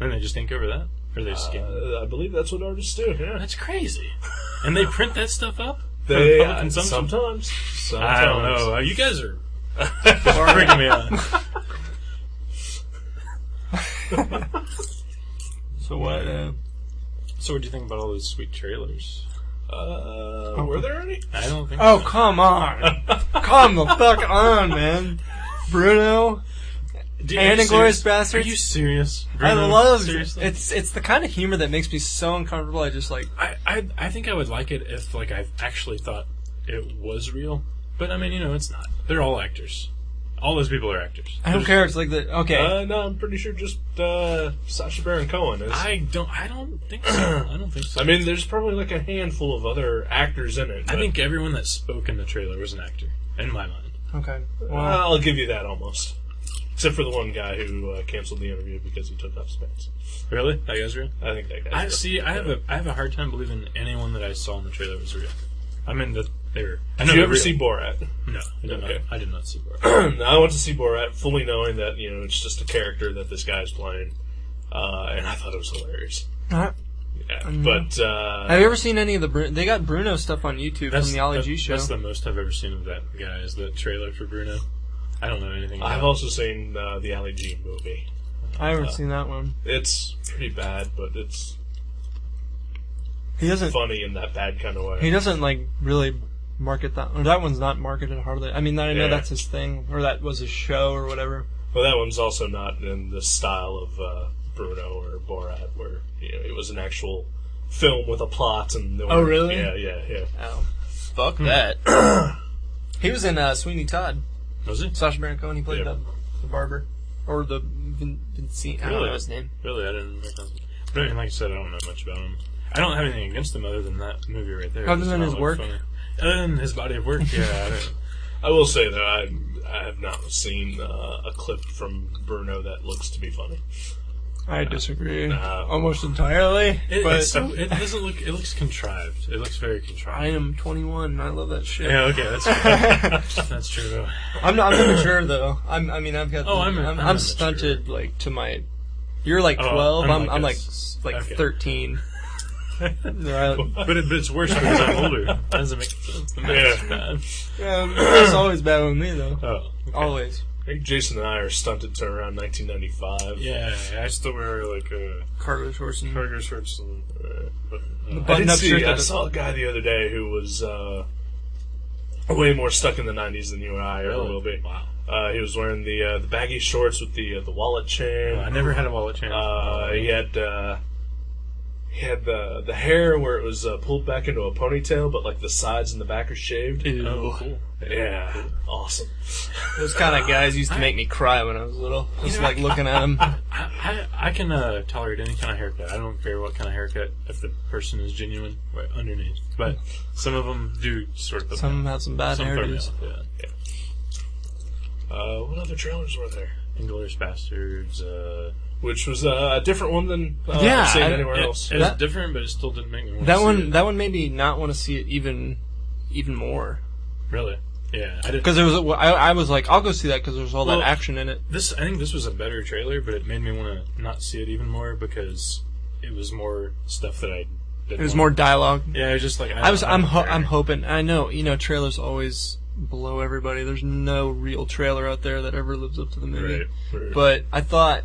And they just ink over that? Or they scan? I believe that's what artists do, yeah. That's crazy. And they print that stuff up? They public consumption? sometimes. I don't know. You guys are freaking me out. So what? So what do you think about all those sweet trailers? Were there any? I don't think Oh, so. come on. Come the fuck on, man. Bruno. Dude, And are you Inglourious serious? Bastards. Are you serious? I Bruno? love Seriously? it's the kind of humor that makes me so uncomfortable. I just like I think I would like it if like I actually thought it was real. But I mean, it's not. They're all actors. All those people are actors. I don't care. It's like the okay. No, I'm pretty sure just Sacha Baron Cohen is. I don't think so. I don't think so. I mean, there's probably like a handful of other actors in it. I think everyone that spoke in the trailer was an actor, in my mind. Okay. Well, I'll give you that almost. Except for the one guy who canceled the interview because he took off his pants. Really? That guy's real? I think that guy's real. I have a hard time believing anyone that I saw in the trailer was real. I mean that they were. Did you ever see Borat? No, Okay. I did not see Borat. I went to see Borat fully knowing that it's just a character that this guy's playing, and I thought it was hilarious. Uh, Yeah, but have you ever seen any of the they got Bruno stuff on YouTube from the Ali G show? That's the most I've ever seen of that guy. Is the trailer for Bruno? I don't know anything about I've it. also seen the Ali G movie. I haven't seen that one. It's pretty bad, but it's He doesn't. funny in that bad kind of way. He doesn't like really market that. Or that one's not marketed hardly. I mean, I know Yeah. that's his thing, or that was his show, or whatever. Well, that one's also not in the style of Bruno or Borat, where it was an actual film with a plot. And Oh, really? Yeah. Oh, fuck that. He was in Sweeney Todd. Was he? Sacha Baron Cohen. He played Yeah. the barber, or the Vincent. I don't know his name. Really, I didn't recognize him. But I mean, like I said, I don't know much about him. I don't have anything against him other than that movie right there. Other It's than not his really work? funny. Other than his body of work, yeah. I will say that I have not seen a clip from Bruno that looks to be funny. I disagree No. almost entirely. It but doesn't look. It looks contrived. It looks very contrived. I am 21. I love that shit. Yeah, okay, that's true. That's true though. I'm not. I'm immature though. I mean, I've got. Oh, I'm immature. stunted like to my. You're like Oh, 12. I'm I'm like like okay. 13. Right. But it's worse because I'm older. That doesn't make sense. It makes it bad. It's always bad with me though. Oh, okay. Always. I think Jason and I are stunted to around 1995. Yeah, I still wear like Cargo shorts and. cargo shorts and. But, I Button-up shirt I that- saw a guy the other day who was way more stuck in the 90s than you and I ever will be. Wow. He was wearing the baggy shorts with the wallet chain. I never had a wallet chain. He had the hair where it was pulled back into a ponytail, but like the sides and the back are shaved. Oh, cool. Yeah, awesome. Those kind of guys used to make me cry when I was little. Just like looking at them. I can tolerate any kind of haircut. I don't care what kind of haircut if the person is genuine underneath. But some of them do sort of. Some have some bad hairdos. Yeah. What other trailers were there? Inglourious Bastards. Which was a different one than Yeah, I've seen I- anywhere else. It was That- different, but it still didn't make me want to That see one. it. That one made me not want to see it even more. Really? Yeah. I did. Because there was. I was like, I'll go see that because there's all Well, that action in it. I think this was a better trailer, but it made me want to not see it even more because it was more stuff that I didn't It was want. more dialogue. Yeah, it was just like I'm hoping. I know trailers always blow everybody. There's no real trailer out there that ever lives up to the movie. Right. But I thought,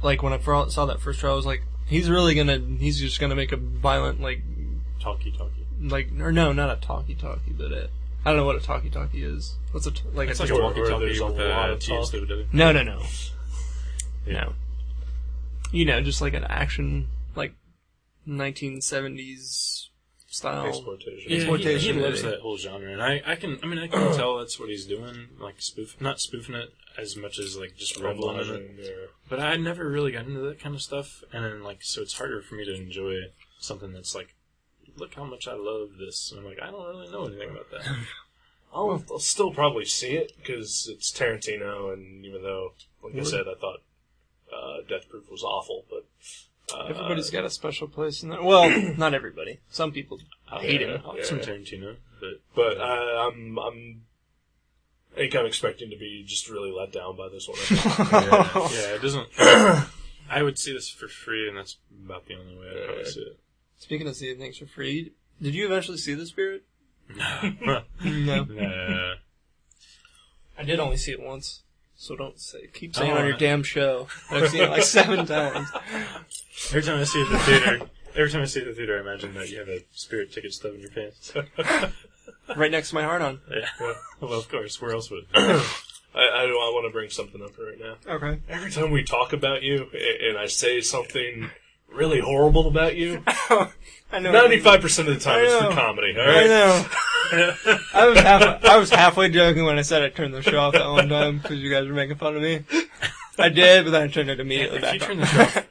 like when I saw that first trailer, I was like, he's just gonna make a violent talkie. or no, not a talkie, but I don't know what a talkie is. What's It's like a Where walkie-talkie there's a with lot the of talk. TSW. No. Yeah. No. Just like an action, like 1970s style. Exploitation. Yeah, Exploitation he loves movie. that whole genre, and I can tell that's what he's doing, like not spoofing it as much as like just reveling in it. Yeah. But I never really got into that kind of stuff, and then so it's harder for me to enjoy something that's like, look how much I love this. And I'm like, I don't really know anything about that. I'll still probably see it because it's Tarantino, and even though, like I said, I thought Death Proof was awful, but Everybody's got a special place in that. Well, not everybody. Some people hate him. Some Tarantino, but I think I'm expecting to be just really let down by this one. yeah, it doesn't. I would see this for free, and that's about the only way I'd probably see it. Speaking of seeing things for free, did you eventually see The Spirit? No. No. I did only see it once, so don't keep saying it on your damn show. I've seen it like 7 times. Every time I see it at the theater, I imagine that you have a spirit ticket stuff in your pants. Right next to my heart-on. Yeah. Well, of course. Where else would it? I want to bring something up right now. Okay. Every time we talk about you, and I say something really horrible about you, I know. 95% of the time it's for comedy. All right. I know. I was halfway joking when I said I turned the show off that one time because you guys were making fun of me. I did, but then I turned it immediately back on.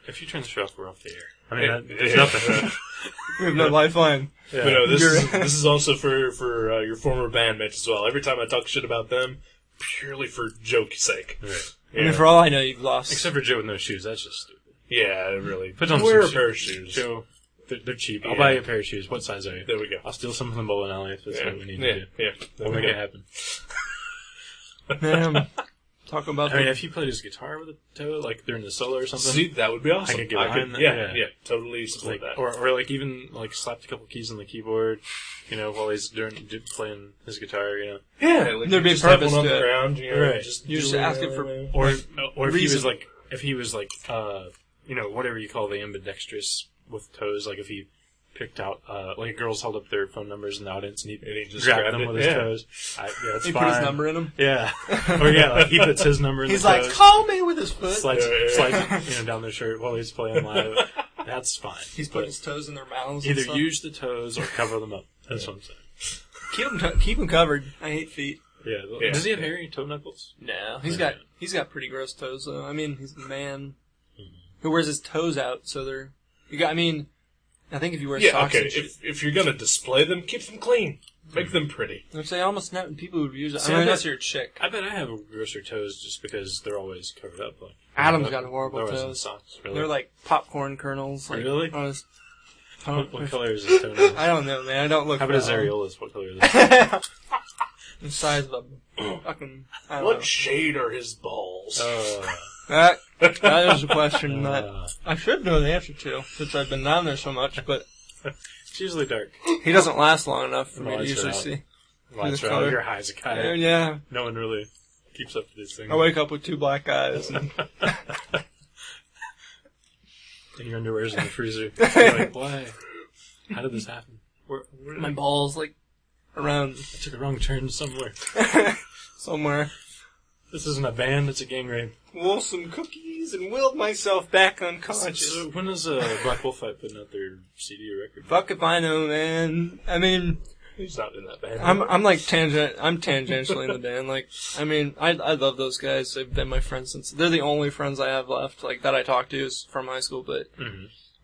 If you turn the show off, we're off the air. I mean, there's nothing. We have no lifeline. Yeah. But no, this is also for your former bandmates as well. Every time I talk shit about them, purely for joke's sake. Right. I mean, for all I know, you've lost. Except for Joe with no shoes. That's just stupid. Yeah, really. Put on Wear some a pair of shoes. Joe, they're cheap. I'll buy you a pair of shoes. What size are you? There we go. I'll steal some from the bowling alley if that's what we need to do. Yeah. We'll make it happen. Talk about I mean, if he played his guitar with a toe, like during the solo or something. See, that would be awesome. I could get behind that. Yeah, totally support like, that. or like even like slapped a couple keys on the keyboard, while he's playing his guitar, Yeah, like there'd be a just have purpose one on to the it. ground, Right. You just ask him for, or if he was like whatever you call the ambidextrous with toes, like if he picked out like girls held up their phone numbers in the audience and he just grabbed them with his toes. That's he fine. put his number in them. Yeah, or like he puts his number in. He's the like, toes, call me with his foot. slides down their shirt while he's playing live. That's fine. He's putting his toes in their mouths. Either use the toes or cover them up. That's what I'm saying. Keep them covered. I hate feet. Yeah. Does he have hairy toe knuckles? No, he's got pretty gross toes though. I mean, he's a man who wears his toes out, so they're. I think if you wear socks, okay. If you're gonna display them, keep them clean. Make them pretty. I'd say almost not people would use it. See, unless you're a chick. I bet I have grosser toes just because they're always covered up. Like Adam's got horrible toes. Socks, really. They're like popcorn kernels. Like, really? What color is his toenails? I don't know, man. I don't look. How about his areolas? What color are they? The size of a fucking. What shade are his balls? That is a question that I should know the answer to, since I've been down there so much, but it's usually dark. He doesn't last long enough for me to Lights usually are out. see. Lights are out. You're high as a kite. Yeah. No one really keeps up with these things. I wake up with 2 black eyes. And and your underwear's in the freezer. You're like, why? How did this happen? Where my balls, like, around. I took a wrong turn somewhere. Somewhere. This isn't a band, it's a gang rape. Wolf some cookies and willed myself back unconscious. So when is Black Wolf Fight putting out their CD or record? Fuck if I know, man. I mean, he's not in that band. I'm like I'm tangentially in the band. Like, I mean, I love those guys. They've been my friends since. They're the only friends I have left, like that I talk to is from high school. But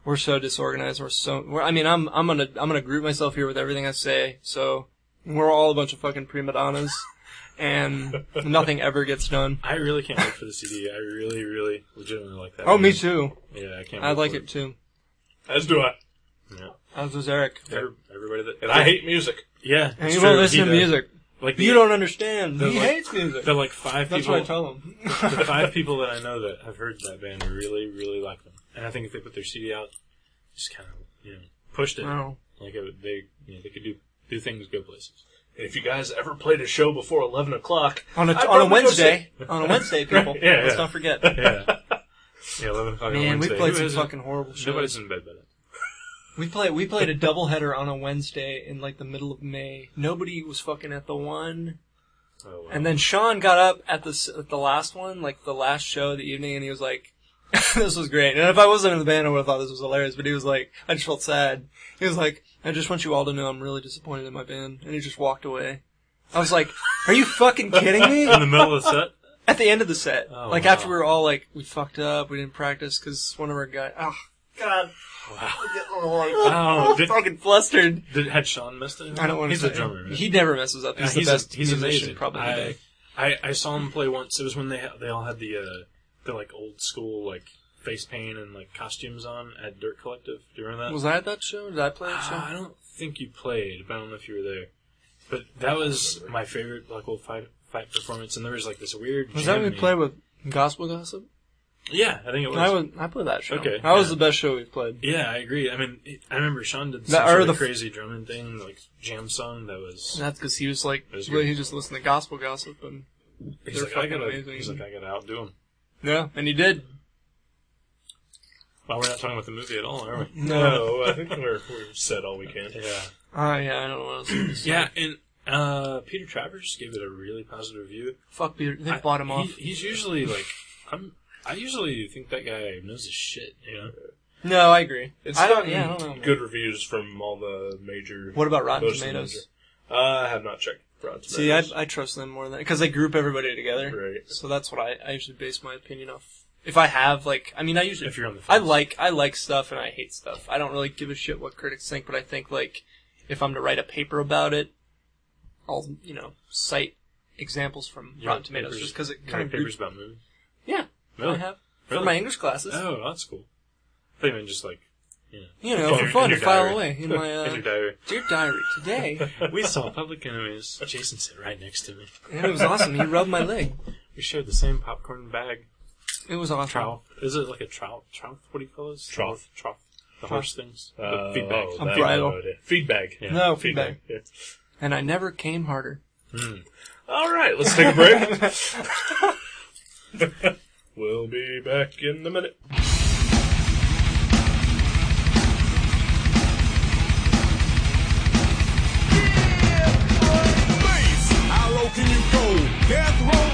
we're so disorganized. I'm gonna group myself here with everything I say. So we're all a bunch of fucking prima donnas. And nothing ever gets done. I really can't wait for the CD. I really, really, legitimately like that. Oh, me too. Yeah, I can't. I like it too. As do I. Yeah. As does Eric. Everybody that. And I hate music. Yeah, and he won't listen to music. Like you don't understand. He hates music. The 5 people. That's what I tell him. The 5 people that I know that have heard that band really, really like them. And I think if they put their CD out, just kind of pushed it. Wow. Like they could do things, go places. And if you guys ever played a show before 11 o'clock... On a Wednesday. On a Wednesday, people. Yeah, Let's not forget. Yeah. 11 o'clock on Wednesday. Man, we played some fucking horrible shows. Nobody's in bed by then. We played a doubleheader on a Wednesday in like the middle of May. Nobody was fucking at the one. Oh, wow. And then Sean got up at the last one, like the last show of the evening, and he was like, this was great. And if I wasn't in the band, I would have thought this was hilarious, but he was like, I just felt sad. He was like, I just want you all to know I'm really disappointed in my band. And he just walked away. I was like, are you fucking kidding me? In the middle of the set? At the end of the set. Oh, after we were all like, we fucked up, we didn't practice, because one of our guys, oh, God. Wow. I'm fucking flustered. Had Sean missed it? I don't want to say. He's a drummer, right? He never messes up. He's the best he's musician amazing. probably today. I saw him play once. It was when they all had the like old school like face paint and like costumes on at Dirt Collective. Do you remember that? Was I at that show? Did I play that show? I don't think you played, but I don't know if you were there. But that was my favorite Black Wolf Fight performance, and there was like this weird. Was that when we played with Gospel Gossip? Yeah, I think it was. I played that show. Okay, that was the best show we've played. Yeah, I agree. I mean, I remember Sean did That- some sort or of the- crazy drumming thing, like jam song that was. That's because he was like, was well, good. he just listened to gospel gossip, and He's they're like, fucking amazing. He's like, I gotta outdo him. Yeah, and he did. Well, we're not talking about the movie at all, are we? No, I think we've said all we can. Yeah. Yeah, I don't know what else to say. Yeah, and Peter Travers gave it a really positive review. Fuck Peter. They bought him off. He's usually like, I usually think that guy knows his shit, you know? No, I agree. It's I don't gotten know. good reviews from all the major... What about Rotten most of the Tomatoes? major- I have not checked Rotten See, Tomatoes. I trust them more than... Because they group everybody together. Right. So that's what I usually base my opinion off. If I have, like... I mean, I usually... If you're on the I fence. like stuff and I hate stuff. I don't really give a shit what critics think, but I think, like, if I'm to write a paper about it, I'll, cite examples from You Rotten write Tomatoes, papers- just because it you kind write of papers groups... about movies. Yeah, Really? I have. Really? For my English classes. Oh, that's cool. I thought you meant just like, For in fun your to file diary. away in my... in your diary. Dear Diary, today... We saw Public Enemies. Jason sat right next to me. And it was awesome. He rubbed my leg. We shared the same popcorn bag. It was awesome. Trough. Is it like a trough? Trough? What do you call those? Trough. Trough. The horse things? The feedback. A that bridle. I have no idea. Feedback. Yeah. No, feedback. Yeah. And I never came harder. All right, let's take a break. We'll be back in a minute. How low can you go? Death row?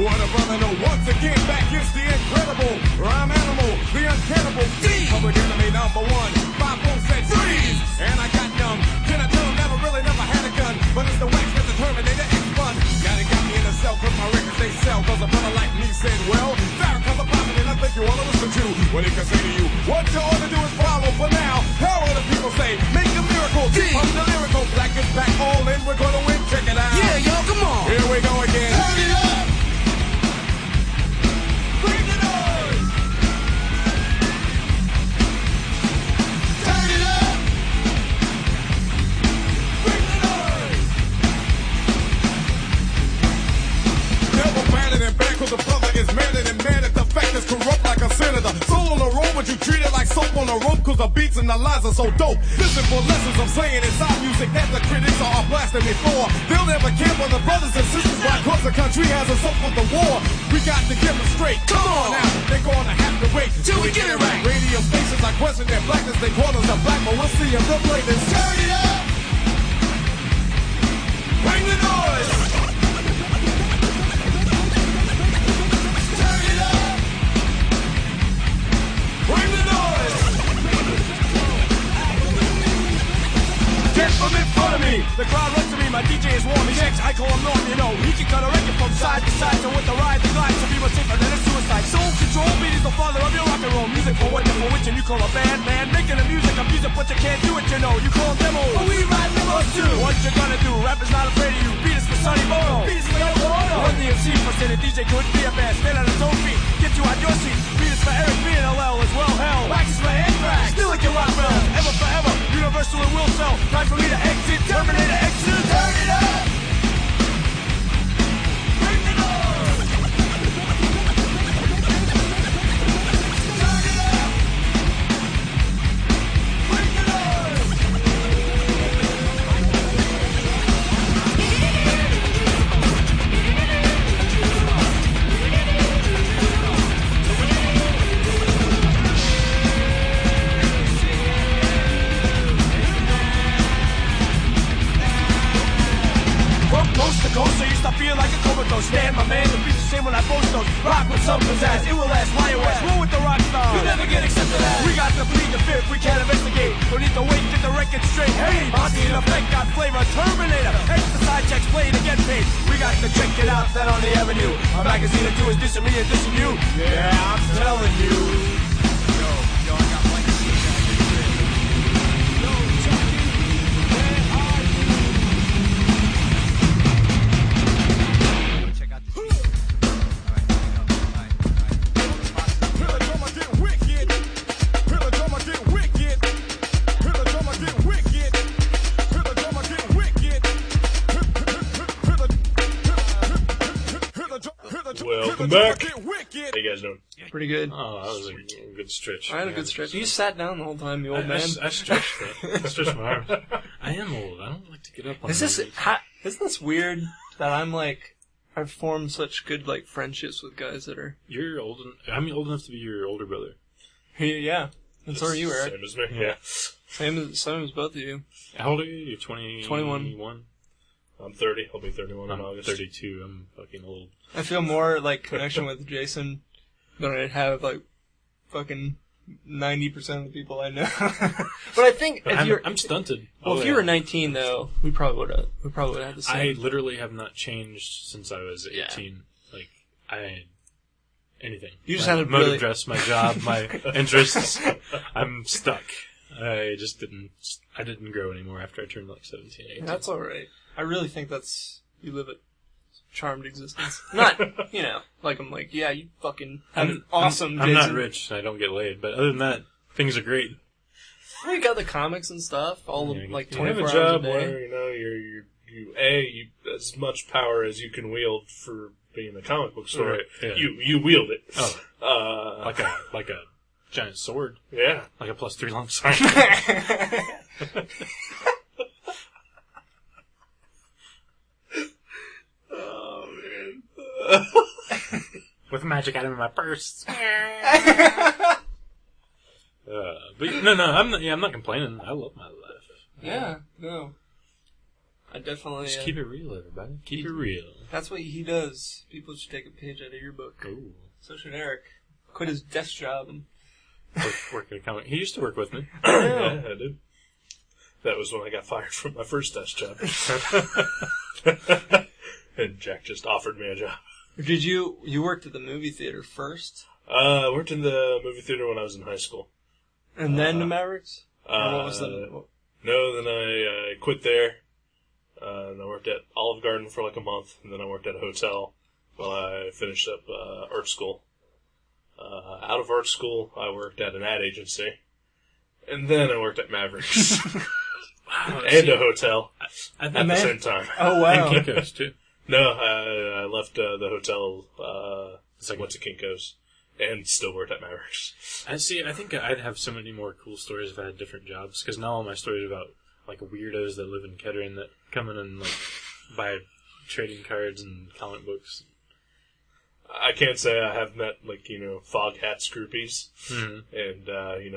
What a brother know. Once again, back is the incredible rhyme animal, the uncannibal D. Public enemy number one. 5 said freeze, and I got numb. Can I tell him never had a gun, but it's the wax that the Terminator X1. Now they got me in a cell 'cause my records they sell. 'Cause a brother like me said, well, Farrakhan's a prophet and I think you wanna listen to what he can say to you. What you ought to do is follow for now. How will the people say? Make a miracle. I'm the lyrical. Black is back all in. We're gonna win. Check it out. Yeah, yo, come on. Here we go again. Turn it up. Bring the noise. Turn it up. Bring the noise. Never banded and bad 'cause the brother is madder than mad at the fact that's corrupt like a senator. Soul on the road, but you treat it like soap on a rope 'cause the beats and the lines are so dope. Listen for lessons I'm saying inside music that the critics are blasting me for. They'll never care for the brothers and sisters why 'cause the country has us up for the war. We got to give them straight. Come on now, they're gonna have to wait till we get it right. Radio stations are question their blackness, they call us a black, but we'll see if they'll play this. Turn it up! Bring the noise! Turn it up! Bring the noise! Get from in front of me. The crowd runs to me. My DJ is warm. He's ex. I call him Norm. He can cut a record from side to side. So with the ride, the glide to be much safer than a suicide. Soul control beat is the father of your rock and roll music. For what and for which, and you call a band, man. Making the music, I'm music, but you can't do it. You know, you call them demos. But we ride demos too. What you gonna do? Rap is not afraid of you. Beat us for Sonny Bono. Beat us for Yoko Ono. Run the MC for saying the DJ couldn't be a band. Stand on his own feet. Get you out your seat. Beat us for Eric B and LL as well. Hell, wax is for Anthrax. Still like your rock bell. Ever forever. Universal and will sell. Time for me to exit. Terminator exit. Turn it up. Bring the noise. Turn it up. Bring the noise. From coast to coast, I used to feel like a comatose. Stand my man, the beats the same when I post those. Rock with some pizzazz, it will last, Lion West. Roll with the rock star, you'll never get accepted as. We got to plead the fifth, we can't investigate. Don't need to wait, get the record straight. Hey, Monty in effect, got flavor, Terminator. Extra side checks, play to get paid. We got to check it out, that on the avenue. A magazine or two is dissing me and dissing you. Yeah, I'm telling you. Welcome back. How you guys doing? pretty good. Oh, that was a good stretch. I had a good stretch. You sat down the whole time, you old man. I stretched it. I stretched my arms. I am old. I don't like to get up on Isn't this weird that I've formed such good, like, friendships with guys that are... You're old. I'm old enough to be your older brother. Yeah. And so are you, Eric. Same as me, yeah. Same as both of you. How old are you? You're 21? I'm 30. I'll be 31 in I'm August. 32. I'm fucking old. I feel more, like, connection with Jason than I have, like, fucking 90% of the people I know. But I think I'm stunted. Well, if you were 19, though, we probably would have had the same. I literally have not changed since I was 18. Yeah. Like, anything. You just my had to motive dress, my job, my interests. I'm stuck. I didn't grow anymore after I turned, like, 17, 18. That's alright. I really think you live a charmed existence. Not, like I'm like, yeah, you fucking have an awesome I'm Jason. not rich and I don't get laid, but other than that, things are great. Well, you got the comics and stuff, all the, like, 24 you have a hours job a day. where, you as much power as you can wield for being a comic book store. Right, yeah. You wield it. Oh. Like a giant sword. Yeah. Like a +3 long sword. Oh, man. With a magic item in my purse. But I'm not complaining. I love my life. Yeah, no. I definitely... Just keep it real, everybody. Keep it real. That's what he does. People should take a page out of your book. Ooh. So should Eric. Quit his desk job and... Work at a comic. He used to work with me. Yeah, I did. That was when I got fired from my first desk job. And Jack just offered me a job. Did you worked at the movie theater first? I worked in the movie theater when I was in high school. And then the Mavericks? Or what was No, then I quit there. And I worked at Olive Garden for like a month, and then I worked at a hotel while I finished up art school. Out of art school, I worked at an ad agency, and then I worked at Mavericks. Wow, and a hotel at the same time. Oh, wow. And Kinko's, too. No, I left the hotel, went to Kinko's, and still worked at Mavericks. I think I'd have so many more cool stories if I had different jobs, because now all my stories are about, like, weirdos that live in Kettering that come in and, like, buy trading cards and comic books. I can't say I have met, like, Fog Hats groupies, Mm-hmm. and,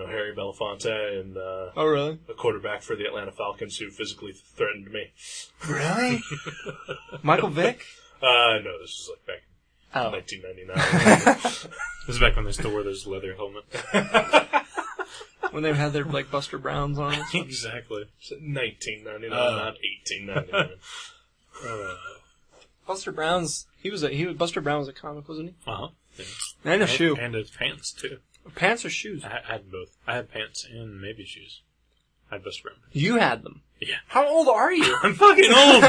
Harry Belafonte, and, Oh, really? a quarterback for the Atlanta Falcons who physically threatened me. Really? Michael Vick? No, this was, like, back in 1999. This is back when they still wore those leather helmets. When they had their, like, Buster Browns on. Exactly. 1999, not 1899. Buster Brown's... Buster Brown was a comic, wasn't he? Uh-huh. Yeah. And a shoe. And his pants, too. Pants or shoes? I had both. I had pants and maybe shoes. I had Buster Brown. You had them? Yeah. How old are you? I'm fucking old!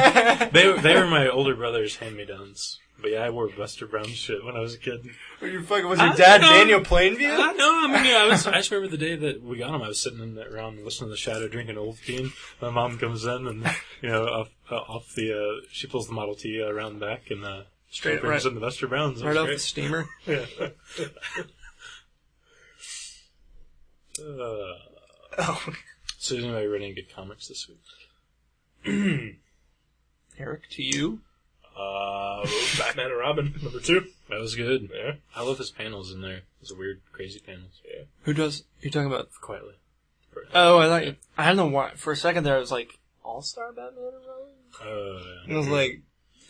They were my older brother's hand-me-downs. But yeah, I wore Buster Brown shit when I was a kid. Was your dad Daniel Plainview? I just remember the day that we got him. I was sitting around listening to the Shadow, drinking Ovaltine. My mom comes in and, she pulls the Model T around the back and, straight brings right, in the Buster Browns. right off the steamer. Yeah. So is anybody reading good comics this week? Eric, to you? Batman and Robin, number 2. That was good. Yeah. I love his panels in there. Those are weird, crazy panels. Yeah. Who does? You're talking about? Quietly. Oh, I don't know why. For a second there, I was like, All-Star Batman and Robin? Yeah. And I was like,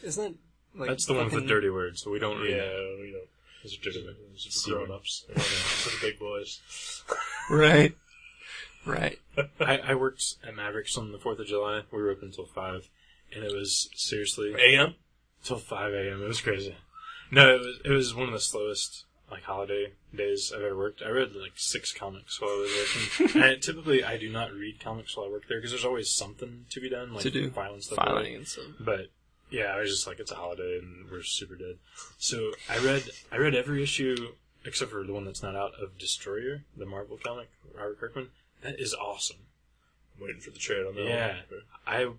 isn't it like... That's the one with the dirty words, so we don't read. Yeah, we don't. Those are dirty words. Those are grown-ups. For the big boys. Right. Right. I worked at Mavericks on the 4th of July. We were open until 5. And it was seriously... A.M.? Till 5 a.m. It was crazy. No, it was one of the slowest, like, holiday days I've ever worked. I read, like, 6 comics while I was working. And typically, I do not read comics while I work there, because there's always something to be done, like to do. filing stuff. Filing and stuff. But, yeah, I was just like, it's a holiday, and we're super dead. So, I read every issue, except for the one that's not out, of Destroyer, the Marvel comic, Robert Kirkman. That is awesome. I'm waiting for the trade on that Yeah. one.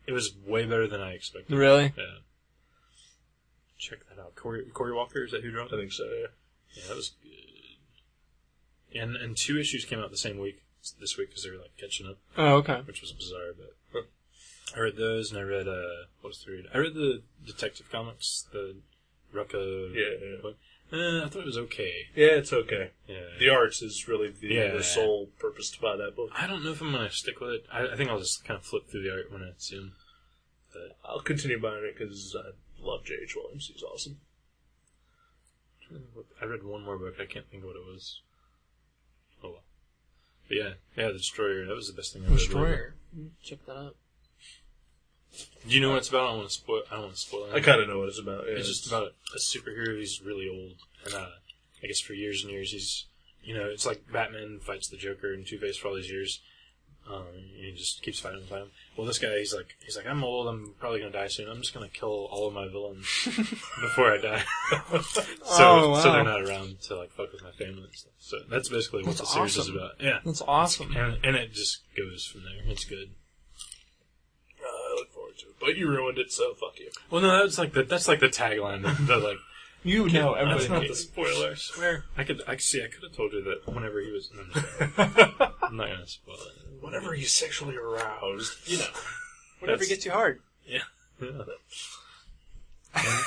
It was way better than I expected. Really? Yeah. Check that out. Corey Walker, is that who drew it? I think so, yeah. Yeah, that was good. And 2 issues came out the same week this week because they were like catching up. Oh, okay. Which was bizarre, but I read those and I read what was the read? I read the Detective Comics, the Rucka. Yeah. I thought it was okay. Yeah, it's okay. Yeah. The art is really the sole purpose to buy that book. I don't know if I'm going to stick with it. I think I'll just kind of flip through the art when I see him. But I'll continue buying it because I love J.H. Williams. He's awesome. I read one more book. I can't think of what it was. Oh well. But yeah, The Destroyer. That was the best thing I read. Destroyer. Check that out. Do you know what it's about? I don't want to spoil it. I kind of know what it's about. Yeah, it's just about a superhero who's really old, and I guess for years and years he's, it's like Batman fights the Joker and Two-Face for all these years. He just keeps fighting him. Well, this guy, he's like, I'm old. I'm probably gonna die soon. I'm just gonna kill all of my villains before I die. So they're not around to like fuck with my family and stuff. So that's basically what the series is about. Yeah, that's awesome. And it just goes from there. It's good. I look forward to it. But you ruined it, so fuck you. Well, no, that's like the tagline. The like. You know everybody. That's not the spoiler. I swear. I could have told you that whenever he was. No, I'm not gonna spoil it. Whenever he's sexually aroused, whatever gets you hard. Yeah.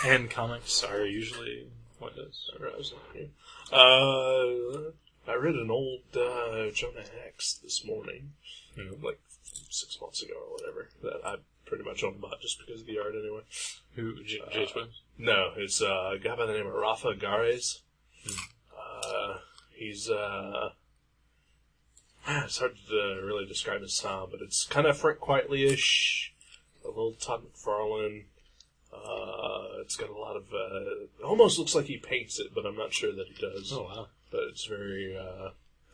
And comics are usually what does arousing. Yeah. I read an old Jonah Hex this morning, like 6 months ago or whatever. That I pretty much only bought just because of the art anyway. Who? J.H. Williams? No, it's a guy by the name of Rafa Gares. He's it's hard to really describe his style, but it's kind of Frank Quitely-ish, a little Todd McFarlane. It's got a lot of it almost looks like he paints it, but I'm not sure that he does. Oh wow! But it's very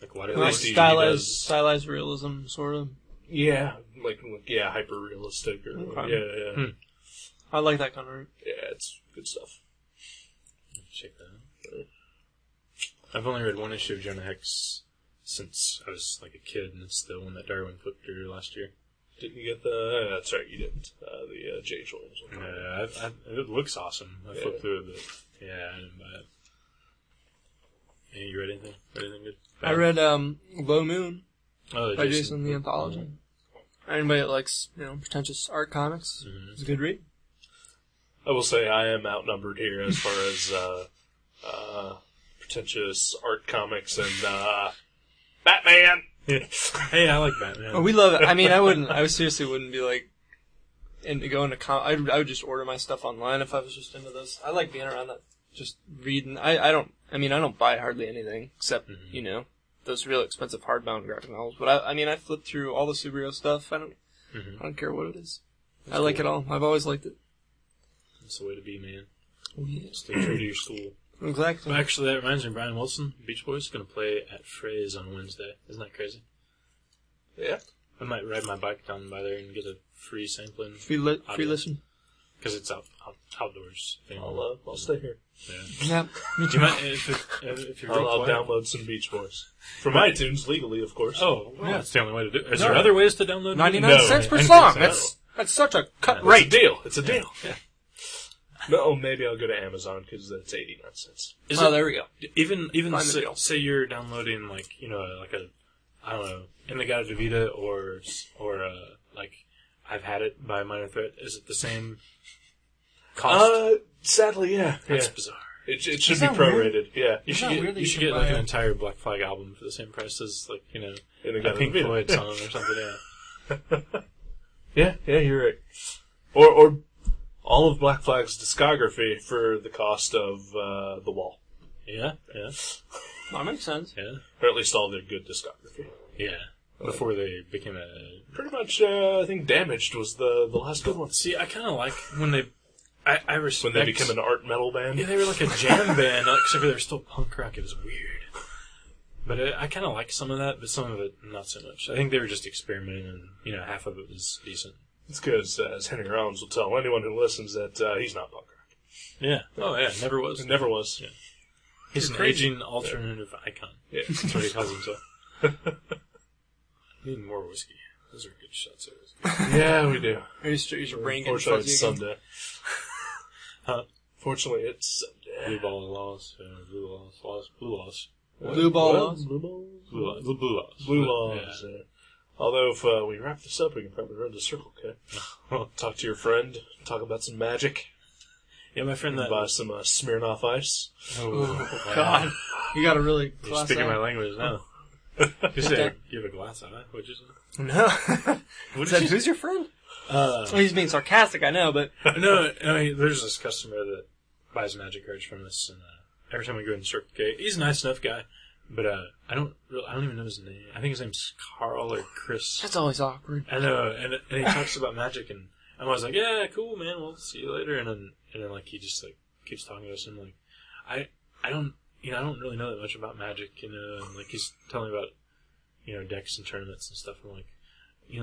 like stylized realism, sort of. Yeah, like hyper realistic. Okay. Yeah. I like that kind of art. Yeah, it's good stuff. Check that out. I've only read one issue of Jonah Hex since I was like a kid, and it's the one that Darwin flipped through last year. Didn't you get the... that's right, you didn't. The J.H. Williams one. Yeah, it looks awesome. I flipped through it, but I didn't buy it. Hey, you read anything? Good? I read Low Moon by Jason, the anthology. Anybody that likes, pretentious art comics, it's a good read. I will say I am outnumbered here as far as pretentious art comics and Batman. Hey, I like Batman. Oh, we love it. I mean, I seriously wouldn't be like into going to I would just order my stuff online if I was just into this. I like being around that, just reading. I don't buy hardly anything except those real expensive hardbound graphic novels. But I flipped through all the superhero stuff. I don't care what it is. That's like it all. I've always liked it. That's the way to be, man. Oh, yeah. Stay true to your school. Exactly. Well, actually, that reminds me, Brian Wilson, Beach Boys, is going to play at Frey's on Wednesday. Isn't that crazy? Yeah. I might ride my bike down by there and get a free sampling. Free listen. Because it's outdoors. I'll stay here. Yeah. Do you mind if you're I'll download some Beach Boys. From iTunes, legally, of course. Oh, well, that's the only way to do it. Is there other ways to download 99 cents per song. That's such a cut rate. It's a deal. Yeah. No, maybe I'll go to Amazon because that's 89 cents. There we go. Even say you're downloading like I don't know, In-The-Gata Vita or like I've Had It by Minor Threat. Is it the same cost? Sadly, yeah. That's bizarre. It should be prorated. Yeah, you should get like an entire Black Flag album for the same price as like a Pink Floyd song or something. Yeah, you're right. Or all of Black Flag's discography for the cost of The Wall. Yeah. That makes sense. Yeah. Or at least all their good discography. Yeah. Before they became pretty much, I think Damaged was the last good one. See, I kind of like when they... I respect... When they became an art metal band? Yeah, they were like a jam band, except for they were still punk rock. It was weird. But I kind of like some of that, but some of it not so much. I think they were just experimenting, and half of it was decent. It's because, as Henry Rollins will tell anyone who listens, that he's not punk rock. Yeah. Oh, yeah. Never was. It never was. Yeah. He's an aging alternative icon. Yeah. That's what he calls himself. Need more whiskey. Those are good shots of whiskey. Yeah, we do. Use your brain getting Unfortunately, fuzzy it's again. Sunday. Fortunately, it's Blue ball laws. Blue laws. Blue laws. Blue ball laws? Blue balls? Blue laws. Blue laws. Blue laws. Yeah. Although, if we wrap this up, we can probably run the circle, okay? Talk to your friend. Talk about some magic. Yeah, my friend that... Buy some Smirnoff Ice. Oh, God. You gotta really You're class speaking out. my language now. You said you have a glass eye. What'd you say? No. What Said, who's your friend? Well, Well, he's being sarcastic, I know, but... no, I mean, there's this customer that buys magic cards from us, and every time we go in Circle K, he's a nice enough guy, but I don't even know his name. I think his name's Carl or Chris. That's always awkward. I know, and he talks about magic, and I'm always like, yeah, cool, man, we'll see you later, and then like he just like keeps talking to us, and like I don't really know that much about magic, and like he's telling me about decks and tournaments and stuff. I'm like,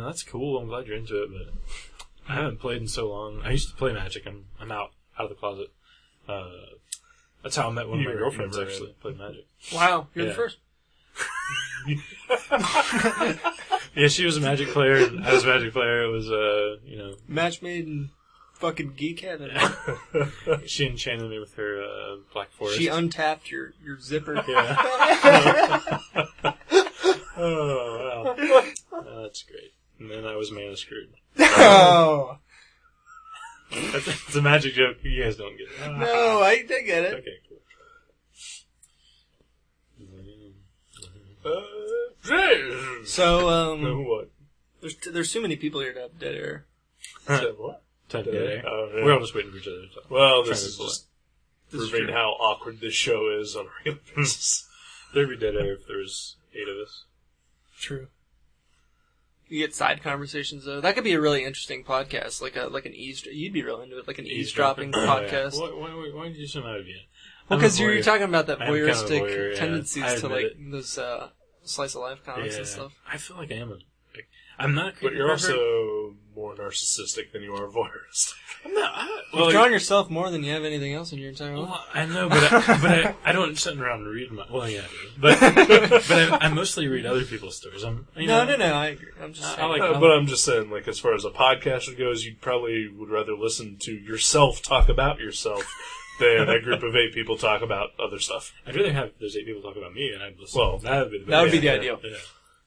that's cool. I'm glad you're into it, but I haven't played in so long. I used to play Magic. I'm out of the closet. That's how I met one of my girlfriends. Actually, played Magic. Wow, you're the first. Yeah, she was a Magic player, and I was a Magic player. It was Match made in fucking geek heaven. She enchanted me with her Black Forest. She untapped your zipper. Yeah. Oh, wow. That's great. And then I was mana screwed. Oh. It's a Magic joke. You guys don't get it. No, I get it. Okay, cool. So, What? there's too many people here to have dead air. Said what? Time Dead to air? Oh, yeah. We're all just waiting for each other to talk. Well, Trying this to is pull just This is proving true. how awkward this show is on regular basis. There'd be dead air if there was 8 of us. True. You get side conversations though. That could be a really interesting podcast, like an you'd be real into it, like an eavesdropping podcast. Why did you sound out of you? Well, because you're talking about that I am kind of a voyeuristic voyeur, yeah. tendencies I to admit like those slice of life comics and stuff. I feel like I am I'm not a But creepy you're pervert. also more narcissistic than you are voyeuristic. I'm not. You've drawn yourself more than you have anything else in your entire life. Well, I know, but I don't sit around and read my. Well, yeah, I do. But I mostly read other people's stories. No, I agree. I'm just saying. But I'm just saying, like, as far as a podcaster goes, you probably would rather listen to yourself talk about yourself than a group of 8 people talk about other stuff. I'd rather have those 8 people talk about me, and I'd listen. Well, that would be the ideal. Yeah,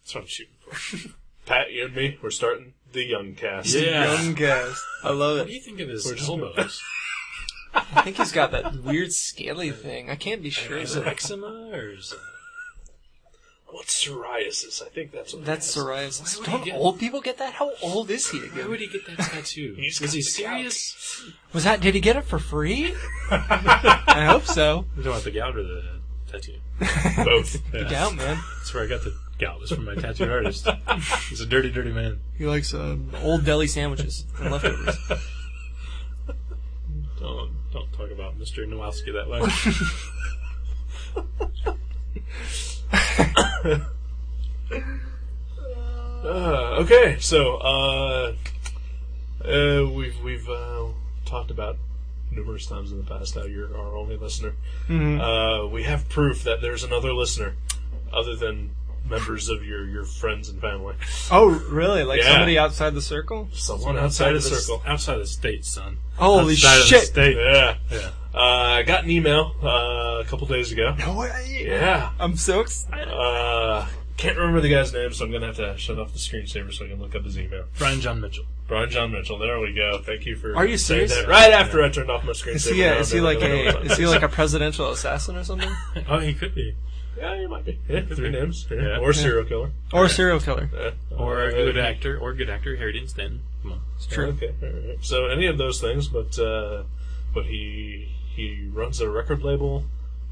that's what I'm shooting for. Pat, you and me, we're starting the Young Cast. Yeah. Young cast. I love What do it. you think of his We're just- elbows? I think he's got that weird scaly thing. I can't be sure. Is it eczema or is it... What's psoriasis? I think that's what That's it is. psoriasis. Why would he Don't get- old people get that? How old is he Why again? would he get that tattoo? He's Was he got the gout. serious? Did he get it for free? I hope so. You don't want the gout or the tattoo? Both. The gout, man. That's where I got the gout. Was from my tattoo artist. He's a dirty, dirty man. He likes old deli sandwiches and leftovers. Don't talk about Mr. Nowalski that way. Okay, so we've talked about numerous times in the past how you're our only listener. Mm-hmm. We have proof that there's another listener other than members of your friends and family. Oh, really? Like Yeah. somebody outside the circle? Someone outside the circle. Outside the state, son. Holy Outside of the shit! state. Yeah. Yeah. I got an email a couple days ago. No way! Yeah. I'm so excited. Can't remember the guy's name, so I'm going to have to shut off the screensaver so I can look up his email. Brian John Mitchell. Brian John Mitchell. There we go. Thank you for Are you saying serious? that right after I turned off my screensaver. Is he like a presidential assassin or something? Oh, he could be. Yeah, he might be. Yeah, 3 names. Yeah. Yeah. Or serial killer. Or a serial killer? Yeah. Or a good actor. Harry Dean Stanton. Come on. It's true. Okay. All right. So any of those things, but he runs a record label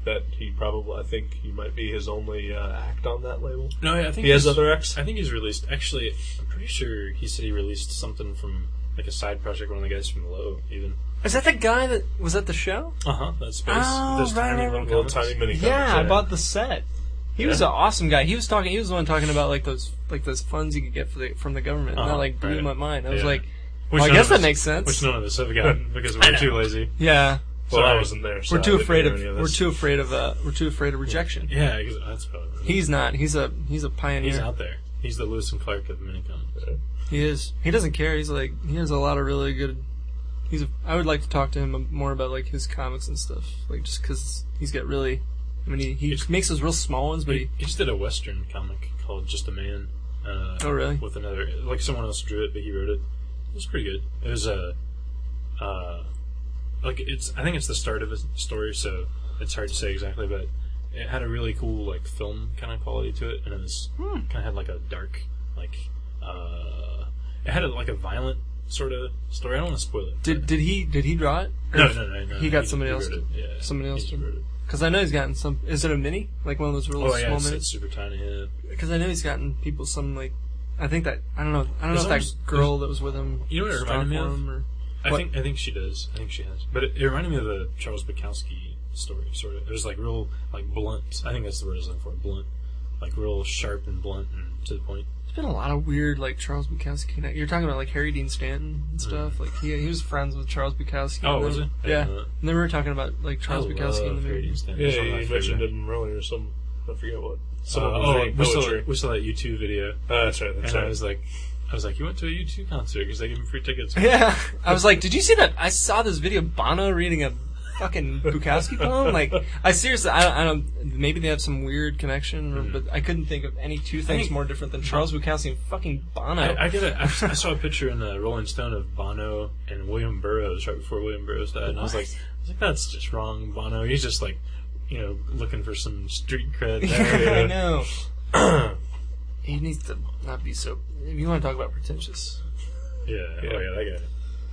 that I think he might be his only act on that label. No, I think He has other acts? I think he's released. Actually, I'm pretty sure he said he released something from like a side project. One of the guys from Low, even. Is that the guy that was at the show? That's space. Oh, Those right, tiny right, little right. Little comics. tiny mini Yeah, comics, I bought the set. He was Yeah. an awesome guy. He was the one talking about like those funds you could get from the government. And that like blew right. my mind. I was Yeah. like, Which well, I none guess of that us- makes sense. Which none of us have gotten because we're too lazy. Yeah. Well, I Sorry. wasn't there. So We're too I didn't afraid hear of any this. we're too afraid of rejection. Yeah, that's probably. He's not. He's a pioneer. He's out there. He's the Lewis and Clark of mini comics. He is. He doesn't care. He's like he has a lot of really good. I would like to talk to him more about like his comics and stuff, like just because he's got really. I mean, he makes those real small ones, but he just did a Western comic called Just a Man. Oh, really? With another, like someone else drew it, but he wrote it. It was pretty good. It was like I think it's the start of a story, so it's hard to say exactly, but it had a really cool like film kind of quality to it, and it was kind of had like a dark, like it had like a violent sort of story. I don't want to spoil it. Did he draw it? No. He got somebody else. Wrote it. Yeah, somebody else he wrote it. Because I know he's gotten some. Is it a mini? Like one of those really small it's minis? super tiny. Yeah. Because I know he's gotten people some like. I think that I don't know if that almost, girl that was with him. You know what it reminded me of? Or, I think she does. I think she has. But it reminded me of the Charles Bukowski story, sort of. It was like real, like blunt. I think that's the word I was looking for. Blunt, like real sharp and blunt and to the point. There's been a lot of weird like Charles Bukowski. You're talking about like Harry Dean Stanton and stuff. Like he was friends with Charles Bukowski. Oh, was he? Yeah. And then we were talking about like Charles Bukowski in the Harry movie. Dean Stanton. Yeah, you mentioned him earlier. I forget what. We saw that U2 video. That's right. And I was like, you went to a U2 concert because they gave him free tickets. Yeah. I was like, did you see that? I saw this video of Bono reading a fucking Bukowski poem. Like, I seriously, I don't. Maybe they have some weird connection, but I couldn't think of any two things more different than Charles Bukowski and fucking Bono. I saw a picture in the Rolling Stone of Bono and William Burroughs right before William Burroughs died, and I was like, that's just wrong. Bono, he's just like, looking for some street cred. I know. He needs to not be so. If you want to talk about pretentious. Yeah. Oh yeah, that guy.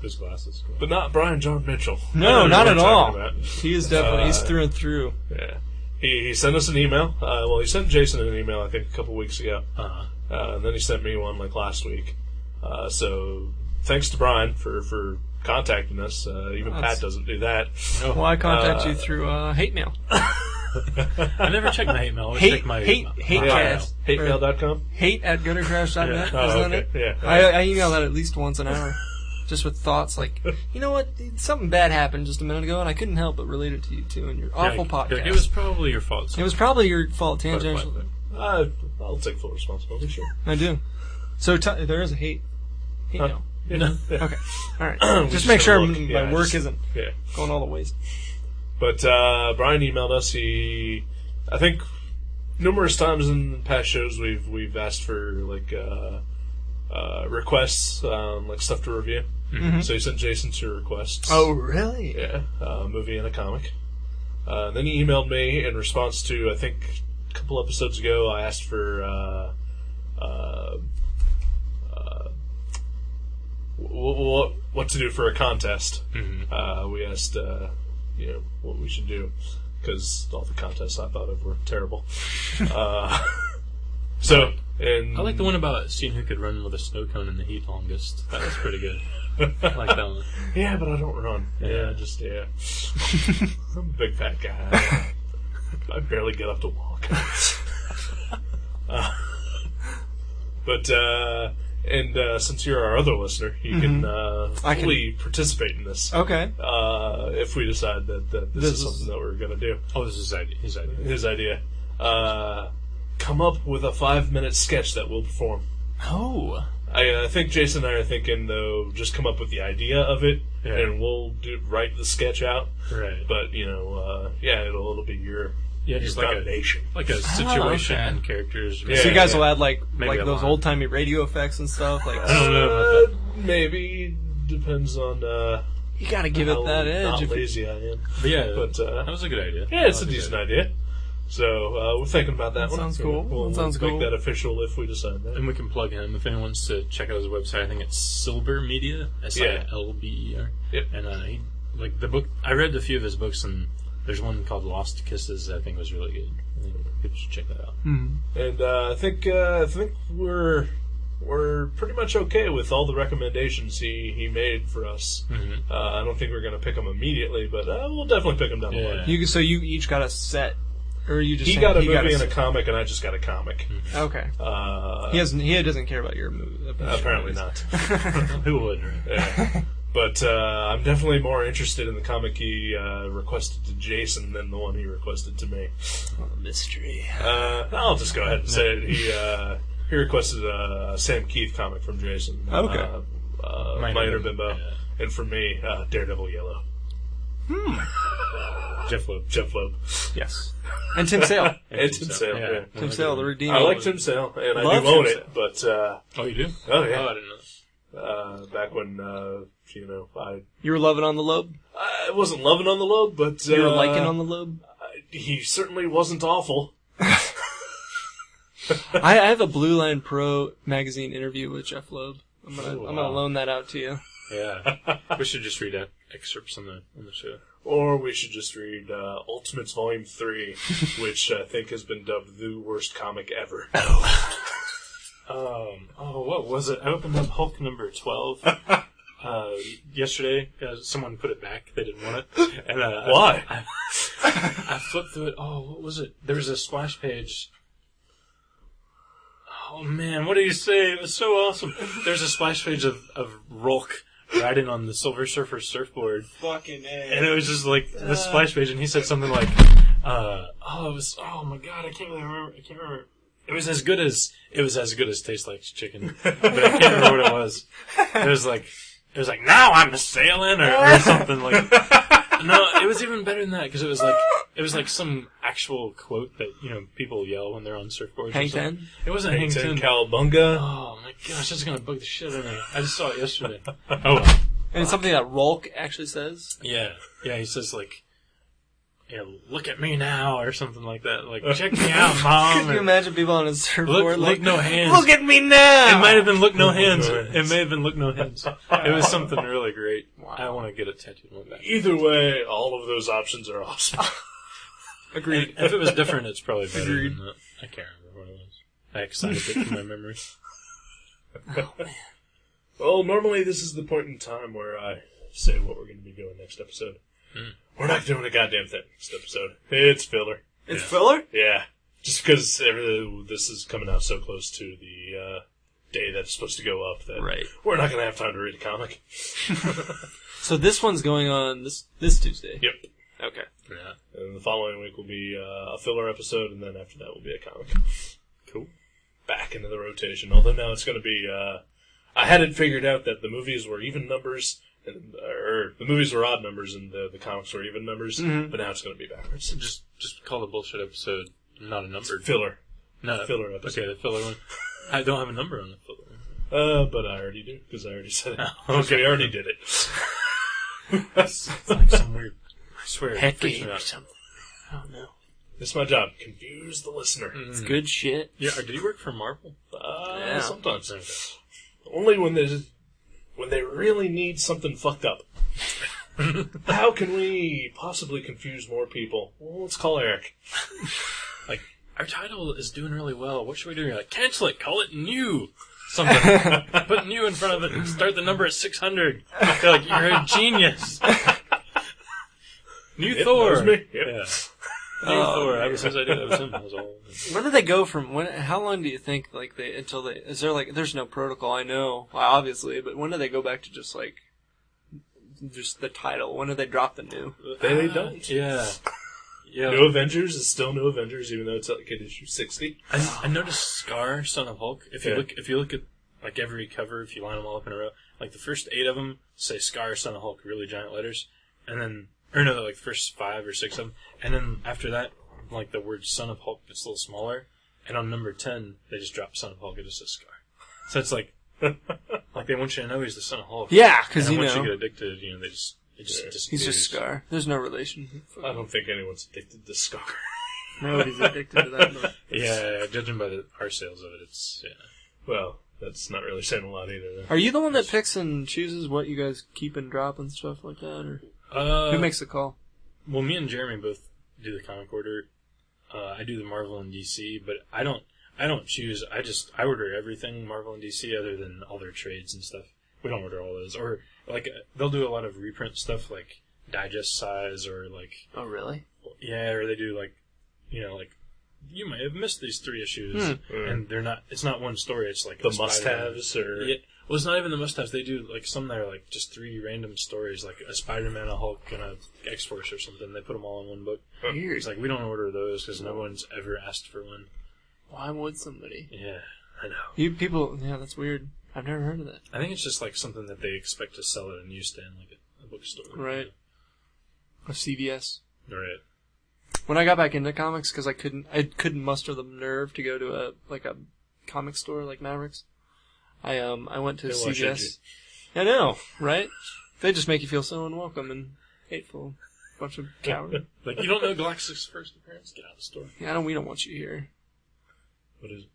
Those glasses. But not Brian John Mitchell. No, not at all. He is definitely, he's through and through. Yeah. He sent us an email. He sent Jason an email, I think, a couple weeks ago. And then he sent me one, like, last week. So, thanks to Brian for contacting us. Even Pat doesn't do that. Well, I contact you through hate mail. I never check my hate mail. I always check my hatecast. Hatemail.com? hate@guttercrash.net. Yeah. Isn't that it? Yeah. I email that at least once an hour. Just with thoughts like, you know what, something bad happened just a minute ago, and I couldn't help but relate it to you, too, and your awful podcast. It was probably your fault. It was probably your fault, tangentially. I'll take full responsibility, sure. I do. So there is a hate mail. No. Yeah. Okay. All right. Just make sure my work isn't Yeah. going all the ways. But Brian emailed us. I think numerous times in past shows we've asked for like requests, like stuff to review. Mm-hmm. So he sent Jason 2 requests. Oh, really? Yeah, a movie and a comic. Then he emailed me in response to, I think, a couple episodes ago, I asked for what to do for a contest. Mm-hmm. We asked, what we should do, because all the contests I thought of were terrible. And I like the one about seeing who could run with a snow cone in the heat longest. That was pretty good. I like that one. Yeah, but I don't run. Yeah. I'm a big fat guy. I barely get up to walk. Since you're our other listener, you can fully participate in this. Okay. If we decide that this is something that we're going to do. Oh, this is his idea. Come up with a 5-minute sketch that we'll perform. Oh. I think Jason and I are thinking, though, just come up with the idea of it, and we'll write the sketch out. Right. But, it'll be your just foundation. Like a situation and characters. So you guys will add like those line. old-timey radio effects and stuff? Like, I don't know about that. Maybe. Depends on you got to give it that edge. How lazy I am. But that was a good idea. Yeah, it's a decent idea. So we're thinking about that one. Sounds cool. We'll make that official if we decide that. And we can plug him if anyone wants to check out his website. I think it's Silber Media, SILBER. Yep. And he the book. I read a few of his books, and there's one called Lost Kisses that I think was really good. I think people should check that out. Mm-hmm. And I think we're pretty much okay with all the recommendations he made for us. Mm-hmm. I don't think we're going to pick them immediately, but we'll definitely pick them down the line. So you each got a set. Or you just he got a movie and a comic, and I just got a comic. Okay. He doesn't care about your movie. Apparently not. Who would? Yeah. But I'm definitely more interested in the comic he requested to Jason than the one he requested to me. Mystery. I'll just go ahead and say it. He requested a Sam Keith comic from Jason. Okay. Minor Bimbo. And for me, Daredevil Yellow. Jeff Loeb. Yes. And Tim Sale. And Tim Sale, yeah. Tim Sale, the Redeemer. I like Tim Sale, and I Love do own Tim it, but... oh, you do? Oh, yeah. Oh, I didn't know. Back when, You were loving on the Loeb? I wasn't loving on the Loeb, but... You were liking on the Loeb? He certainly wasn't awful. I have a Blue Line Pro magazine interview with Jeff Loeb. I'm gonna loan that out to you. Yeah. We should just read excerpts on the show. Or we should just read Ultimates Volume 3, which I think has been dubbed the worst comic ever. What was it? I opened up Hulk number 12 yesterday. Someone put it back. They didn't want it. And, Why? I flipped through it. Oh, what was it? There was a splash page. Oh, man, what do you say? It was so awesome. There's a splash page of Rolk riding on the Silver Surfer surfboard. Fucking A. And it was just like the splash page, and he said something like, oh my god, I can't remember. It was as good as Tastes Like Chicken, but I can't remember what it was. It was like now I'm sailing or something like. No, it was even better than that because it was like some actual quote that people yell when they're on surfboards. Hang Ten? It wasn't Hang Ten. Cowabunga. Oh my gosh, that's gonna bug the shit out of me. I just saw it yesterday. Oh well. And it's something that Rolk actually says? Yeah, he says like, look at me now, or something like that. Like, check me out, Mom. Could you imagine people on a surfboard look no hands. Look at me now! It might have been look no hands. It may have been look no hands. It was something really great. Wow. I want to get it tattooed on my back. Either way, all of those options are awesome. Agreed. If it was different, it's probably better Agreed. than that. I can't remember what it was. I excited it from my memory. Oh, man. Well, normally this is the point in time where I say what we're going to be doing next episode. We're not doing a goddamn thing next episode. It's filler. It's filler? Yeah. Just because this is coming out so close to the day that's supposed to go up that we're not going to have time to read a comic. So this one's going on this Tuesday? Yep. Okay. Yeah. And the following week will be a filler episode, and then after that will be a comic. Cool. Back into the rotation. Although now it's going to be... I had it figured out that the movies were even numbers... or the movies were odd numbers and the comics were even numbers, but now it's going to be backwards. Just call the bullshit episode not a numbered. Filler. No. Filler episode. Okay, the filler one. I don't have a number on the filler one. But I already do, because I already said it. Oh, okay. We already did it. It's like some weird... I swear. Heck it freaks game me or out. something. I don't know. It's my job. Confuse the listener. It's good shit. Yeah, did you work for Marvel? Yeah. Sometimes. Only when they really need something fucked up. How can we possibly confuse more people? Well, let's call Eric. Like, our title is doing really well. What should we do? You're like, cancel it. Call it new. Something. Put new in front of it and start the number at 600. They're like, you're a genius. New Thor. That was me. Yep. Yeah. New Thor. That was his idea. That was him. That was all. When did they go from? How long do you think until they? Is there there's no protocol? I know, obviously, but when do they go back to just the title? When do they drop the new? They don't. Yeah. New Avengers is still New Avengers, even though it's like at issue 60. I noticed Scar, Son of Hulk. If you look at like every cover, if you line them all up in a row, like the first 8 of them say Scar, Son of Hulk, really giant letters, and then like the first 5 or 6 of them, and then after that, like the word Son of Hulk gets a little smaller, and on number 10 they just drop Son of Hulk. It just says Scar. So it's like they want you to know he's the Son of Hulk. Yeah, because once you get addicted, they just disappears. He's just Scar. There's no relation. I don't think anyone's addicted to Scar. Nobody's addicted to that. But. Yeah, judging by our sales of it, it's Well, that's not really saying a lot either. Though. Are you the one that picks and chooses what you guys keep and drop and stuff like that, or who makes the call? Well, me and Jeremy both do the comic order. I do the Marvel and DC, but I don't choose. I order everything Marvel and DC other than all their trades and stuff. We don't order all those, or like they'll do a lot of reprint stuff, like digest size, or like. Oh, really? Yeah, or they do like you might have missed these 3 issues, and they're not. It's not one story. It's like the must-haves, or well, it's not even the must-haves. They do like some that are like just 3 random stories, like a Spider-Man, a Hulk, and a X-Force or something. They put them all in one book. Weird. It's like we don't order those because no one's ever asked for one. Why would somebody? Yeah, I know. You people, yeah, that's weird. I've never heard of that. I think it's just like something that they expect to sell at a newsstand, like a bookstore. Right. A CVS. Right. When I got back into comics, because I couldn't muster the nerve to go to a comic store like Mavericks. I went to CVS. I know, right? They just make you feel so unwelcome and hateful. Bunch of cowards. Like, you don't know Galactic's first appearance? Get out of the store. Yeah, we don't want you here. What is it?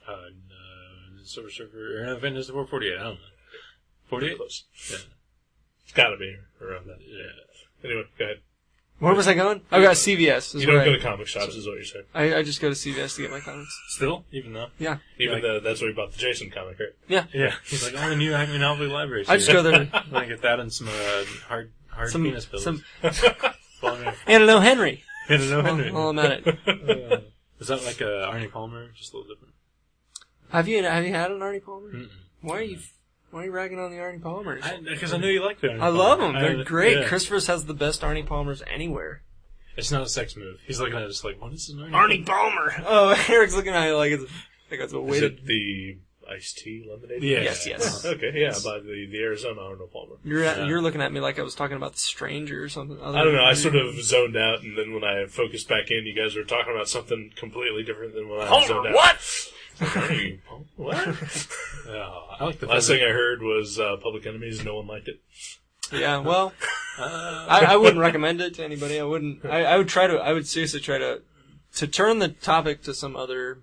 No, Silver Surfer, Avengers 448, I don't know. 48? Close. Yeah. It's gotta be around that. Yeah. Anyway, go ahead. Where was I going? I got CVS. You don't go to comic shops, is what you're saying. I just go to CVS to get my comics. Still? Even though? Yeah. Even though that's where you bought the Jason comic, right? Yeah. Yeah. He's like, the new Acme Novelty Library. I just go there. I'm gonna get that and some hard penis pills. And an O. Henry. And an O. Henry. While I'm at it. Is that like a Arnie Palmer? Just a little different. Have you had an Arnie Palmer? Mm-mm. Why are you ragging on the Arnie Palmers? Because I know you like the Arnie I love them. Palmer. They're great. Yeah. Christopher's has the best Arnie Palmers anywhere. It's not a sex move. He's looking at us like, what is an Arnie Palmer. Oh, Eric's looking at it like it's a Is weighted. it the iced tea lemonade? Yeah. Yes. Okay, yeah, by the Arizona Arnold Palmer. You're looking at me like I was talking about the Stranger or something. I don't know, I sort of zoned out, and then when I focused back in, you guys were talking about something completely different than when I zoned out. What? What? I like the Last thing I heard was Public Enemies. No one liked it. Yeah, well, I wouldn't recommend it to anybody. I wouldn't. I would seriously try to turn the topic to some other.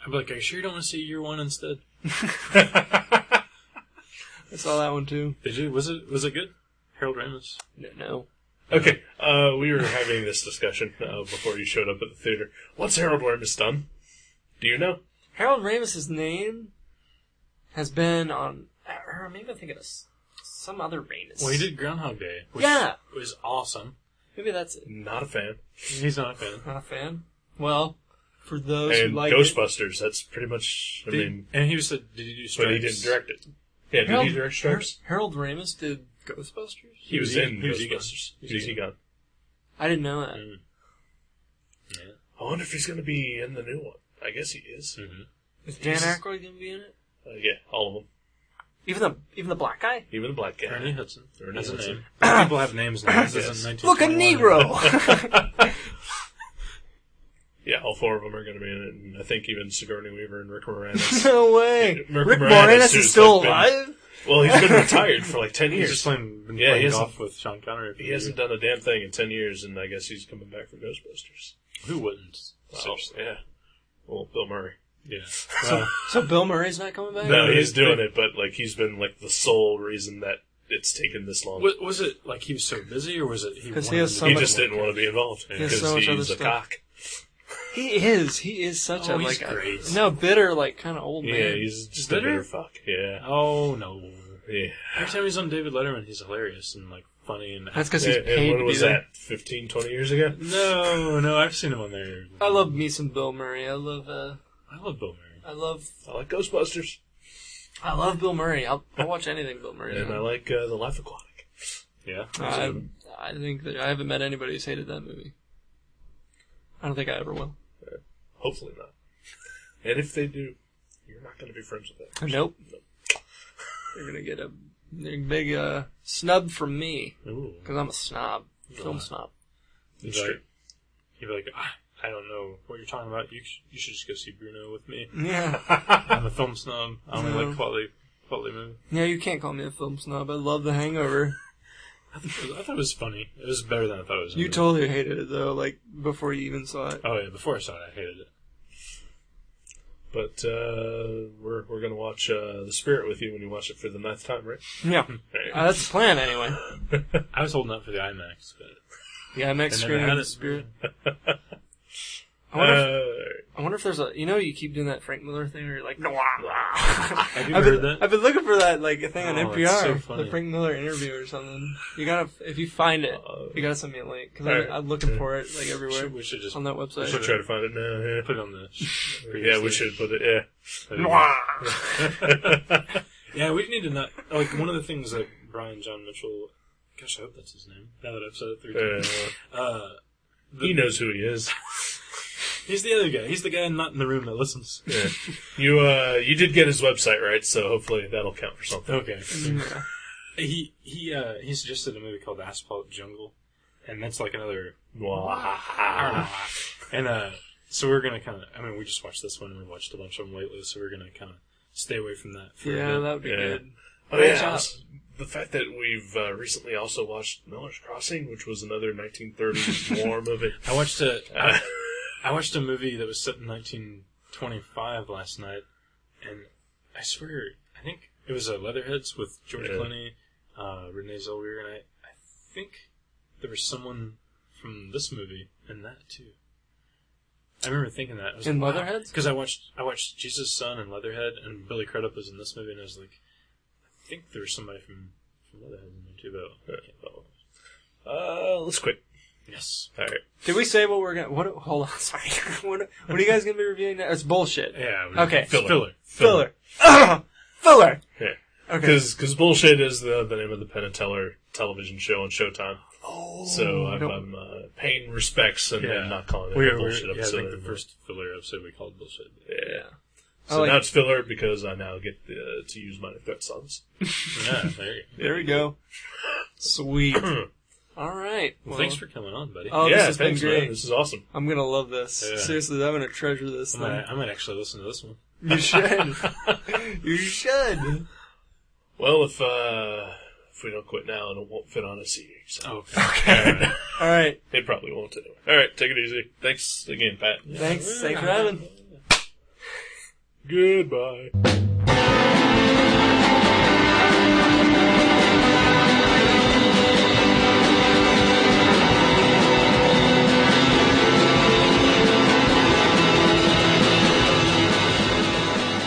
I'd be like, are you sure you don't want to see Year One instead? I saw that one too. Did you? Was it good? Harold Ramis? No. Okay, we were having this discussion before you showed up at the theater. What's Harold Ramis done? Do you know? Harold Ramis' name has been on. Or maybe I'm thinking of some other Ramis. Well, he did Groundhog Day, which was awesome. Maybe that's it. Not a fan. He's not a fan. Not a fan. Well, for those and who like Ghostbusters, that's pretty much. And he was did he do Stripes? But he didn't direct it. Yeah, did he direct Stripes? Harold Ramis did Ghostbusters? He was in he was Ghostbusters. Egon. He's Egon. I didn't know that. Yeah. I wonder if he's going to be in the new one. I guess he is. Mm-hmm. Is Dan Aykroyd going to be in it? Yeah, all of them. Even the black guy? Even the black guy. Ernie Hudson. Ernie That's Hudson. a name. People have names now. This isn't Look, a 1921. Negro! Yeah, all four of them are going to be in it, and I think even Sigourney Weaver and Rick Moranis. No way! Rick Moranis is still been- alive? Well, he's been retired for like 10 He's years. just been Yeah, playing he golf with Sean Connery. He hasn't done a damn thing in 10 years, and I guess he's coming back from Ghostbusters. Who wouldn't? Wow. Seriously. Yeah. Well, Bill Murray. Yeah. So Bill Murray's not coming back? No, he's doing it, but like he's been like the sole reason that it's taken this long. Was it like he was so busy, or was it he? 'Cause wanted he has to so be He much- just didn't want to be involved has because so much other he's a stuff. cock. He is such a, he's like, great. bitter, like, kind of old man. Yeah, he's just a Bitter? bitter fuck. Yeah. Oh no! Yeah. Every time he's on David Letterman, he's hilarious and like funny and. That's because he's And paid when to be was there. that? 15, 20 years ago? No, I've seen him on there. I love me some Bill Murray. I love Bill Murray. I like Ghostbusters. Bill Murray. I'll watch anything Bill Murray. And I like The Life Aquatic. Yeah. I think that I haven't met anybody who's hated that movie. I don't think I ever will. Hopefully not. And if they do, you're not going to be friends with that person. Nope. They're gonna get a big snub from me Ooh. because I'm a snob, film snob. It's true. He'd be like, I don't know what you're talking about. You should just go see Bruno with me. Yeah, I'm a film snob. I only like quality movies. yeah. You can't call me a film snob. I love The Hangover. I thought it was funny. It was better than I thought it was. You totally hated it though, like before you even saw it. Oh yeah, before I saw it, I hated it. But we're going to watch The Spirit with you when you watch it for the 9th time, right? Yeah, that's the plan anyway. I was holding out for the IMAX, but Yeah, IMAX I screening never had of The it. Spirit. I wonder if there's a. You know, you keep doing that Frank Miller thing where you're like, no. have you heard that? I've been looking for that like thing on Oh, it's NPR, so funny. the Frank Miller interview or something. You gotta, if you find it, you gotta send me a link because Alright. I'm looking for it like everywhere We should just on that website. We'll try to find it now. Yeah. put it on the. Yeah, we should put it. Yeah. Yeah, we need to not like one of the things that Brian John Mitchell. Gosh, I hope that's his name. Now that I've said it 3 times. He knows who he is. He's the other guy. He's the guy not in the room that listens. Yeah. You did get his website right, so hopefully that'll count for something. Okay. He suggested a movie called Asphalt Jungle, and that's like another. And so we're gonna kind of. I mean, we just watched this one, and we watched a bunch of them lately, so we're gonna kind of stay away from that. Yeah, that would be good. Oh yeah, the fact that we've recently also watched Miller's Crossing, which was another 1930s war movie. I watched a movie that was set in 1925 last night, and I swear, I think it was Leatherheads with George Clooney, Renee Zellweger, and I think there was someone from this movie in that too. I remember thinking that. I was in like, Leatherheads? Because I watched Jesus' Son and Leatherhead, and Billy Crudup was in this movie, and I was like, I think there was somebody from Leatherhead in there too, but I can't follow. Let's quit. Yes. All right. Did we say what we're gonna? What? Hold on, sorry. What are you guys gonna be reviewing now? It's bullshit. Yeah. Okay. Filler. Filler. Yeah. Okay. Because Bullshit is the name of the Penn and Teller television show on Showtime. Oh. So I'm paying respects and not calling it a bullshit episode. I think the first filler episode we called Bullshit. Yeah. So now it's filler because I now get to use minor threat songs. Yeah, there we go. Sweet. All right. Well, thanks for coming on, buddy. Oh, yeah, this has thanks, been great. Man. This is awesome. I'm gonna love this. Yeah. Seriously, I'm gonna treasure this thing. I might actually listen to this one. You should. You should. Well, if we don't quit now, it won't fit on a CD. So. Okay. All right. It probably won't anyway. All right, take it easy. Thanks again, Pat. Thanks for having. Goodbye.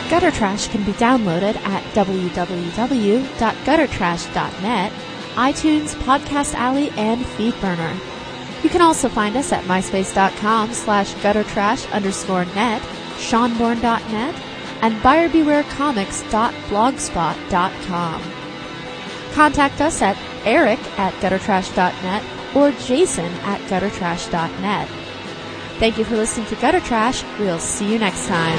Gutter Trash can be downloaded at www.guttertrash.net, iTunes, Podcast Alley, and Feedburner. You can also find us at myspace.com/guttertrash_net, seanborn.net, and buyerbewarecomics.blogspot.com. Contact us at eric@guttertrash.net or jason@guttertrash.net. Thank you for listening to Gutter Trash. We'll see you next time.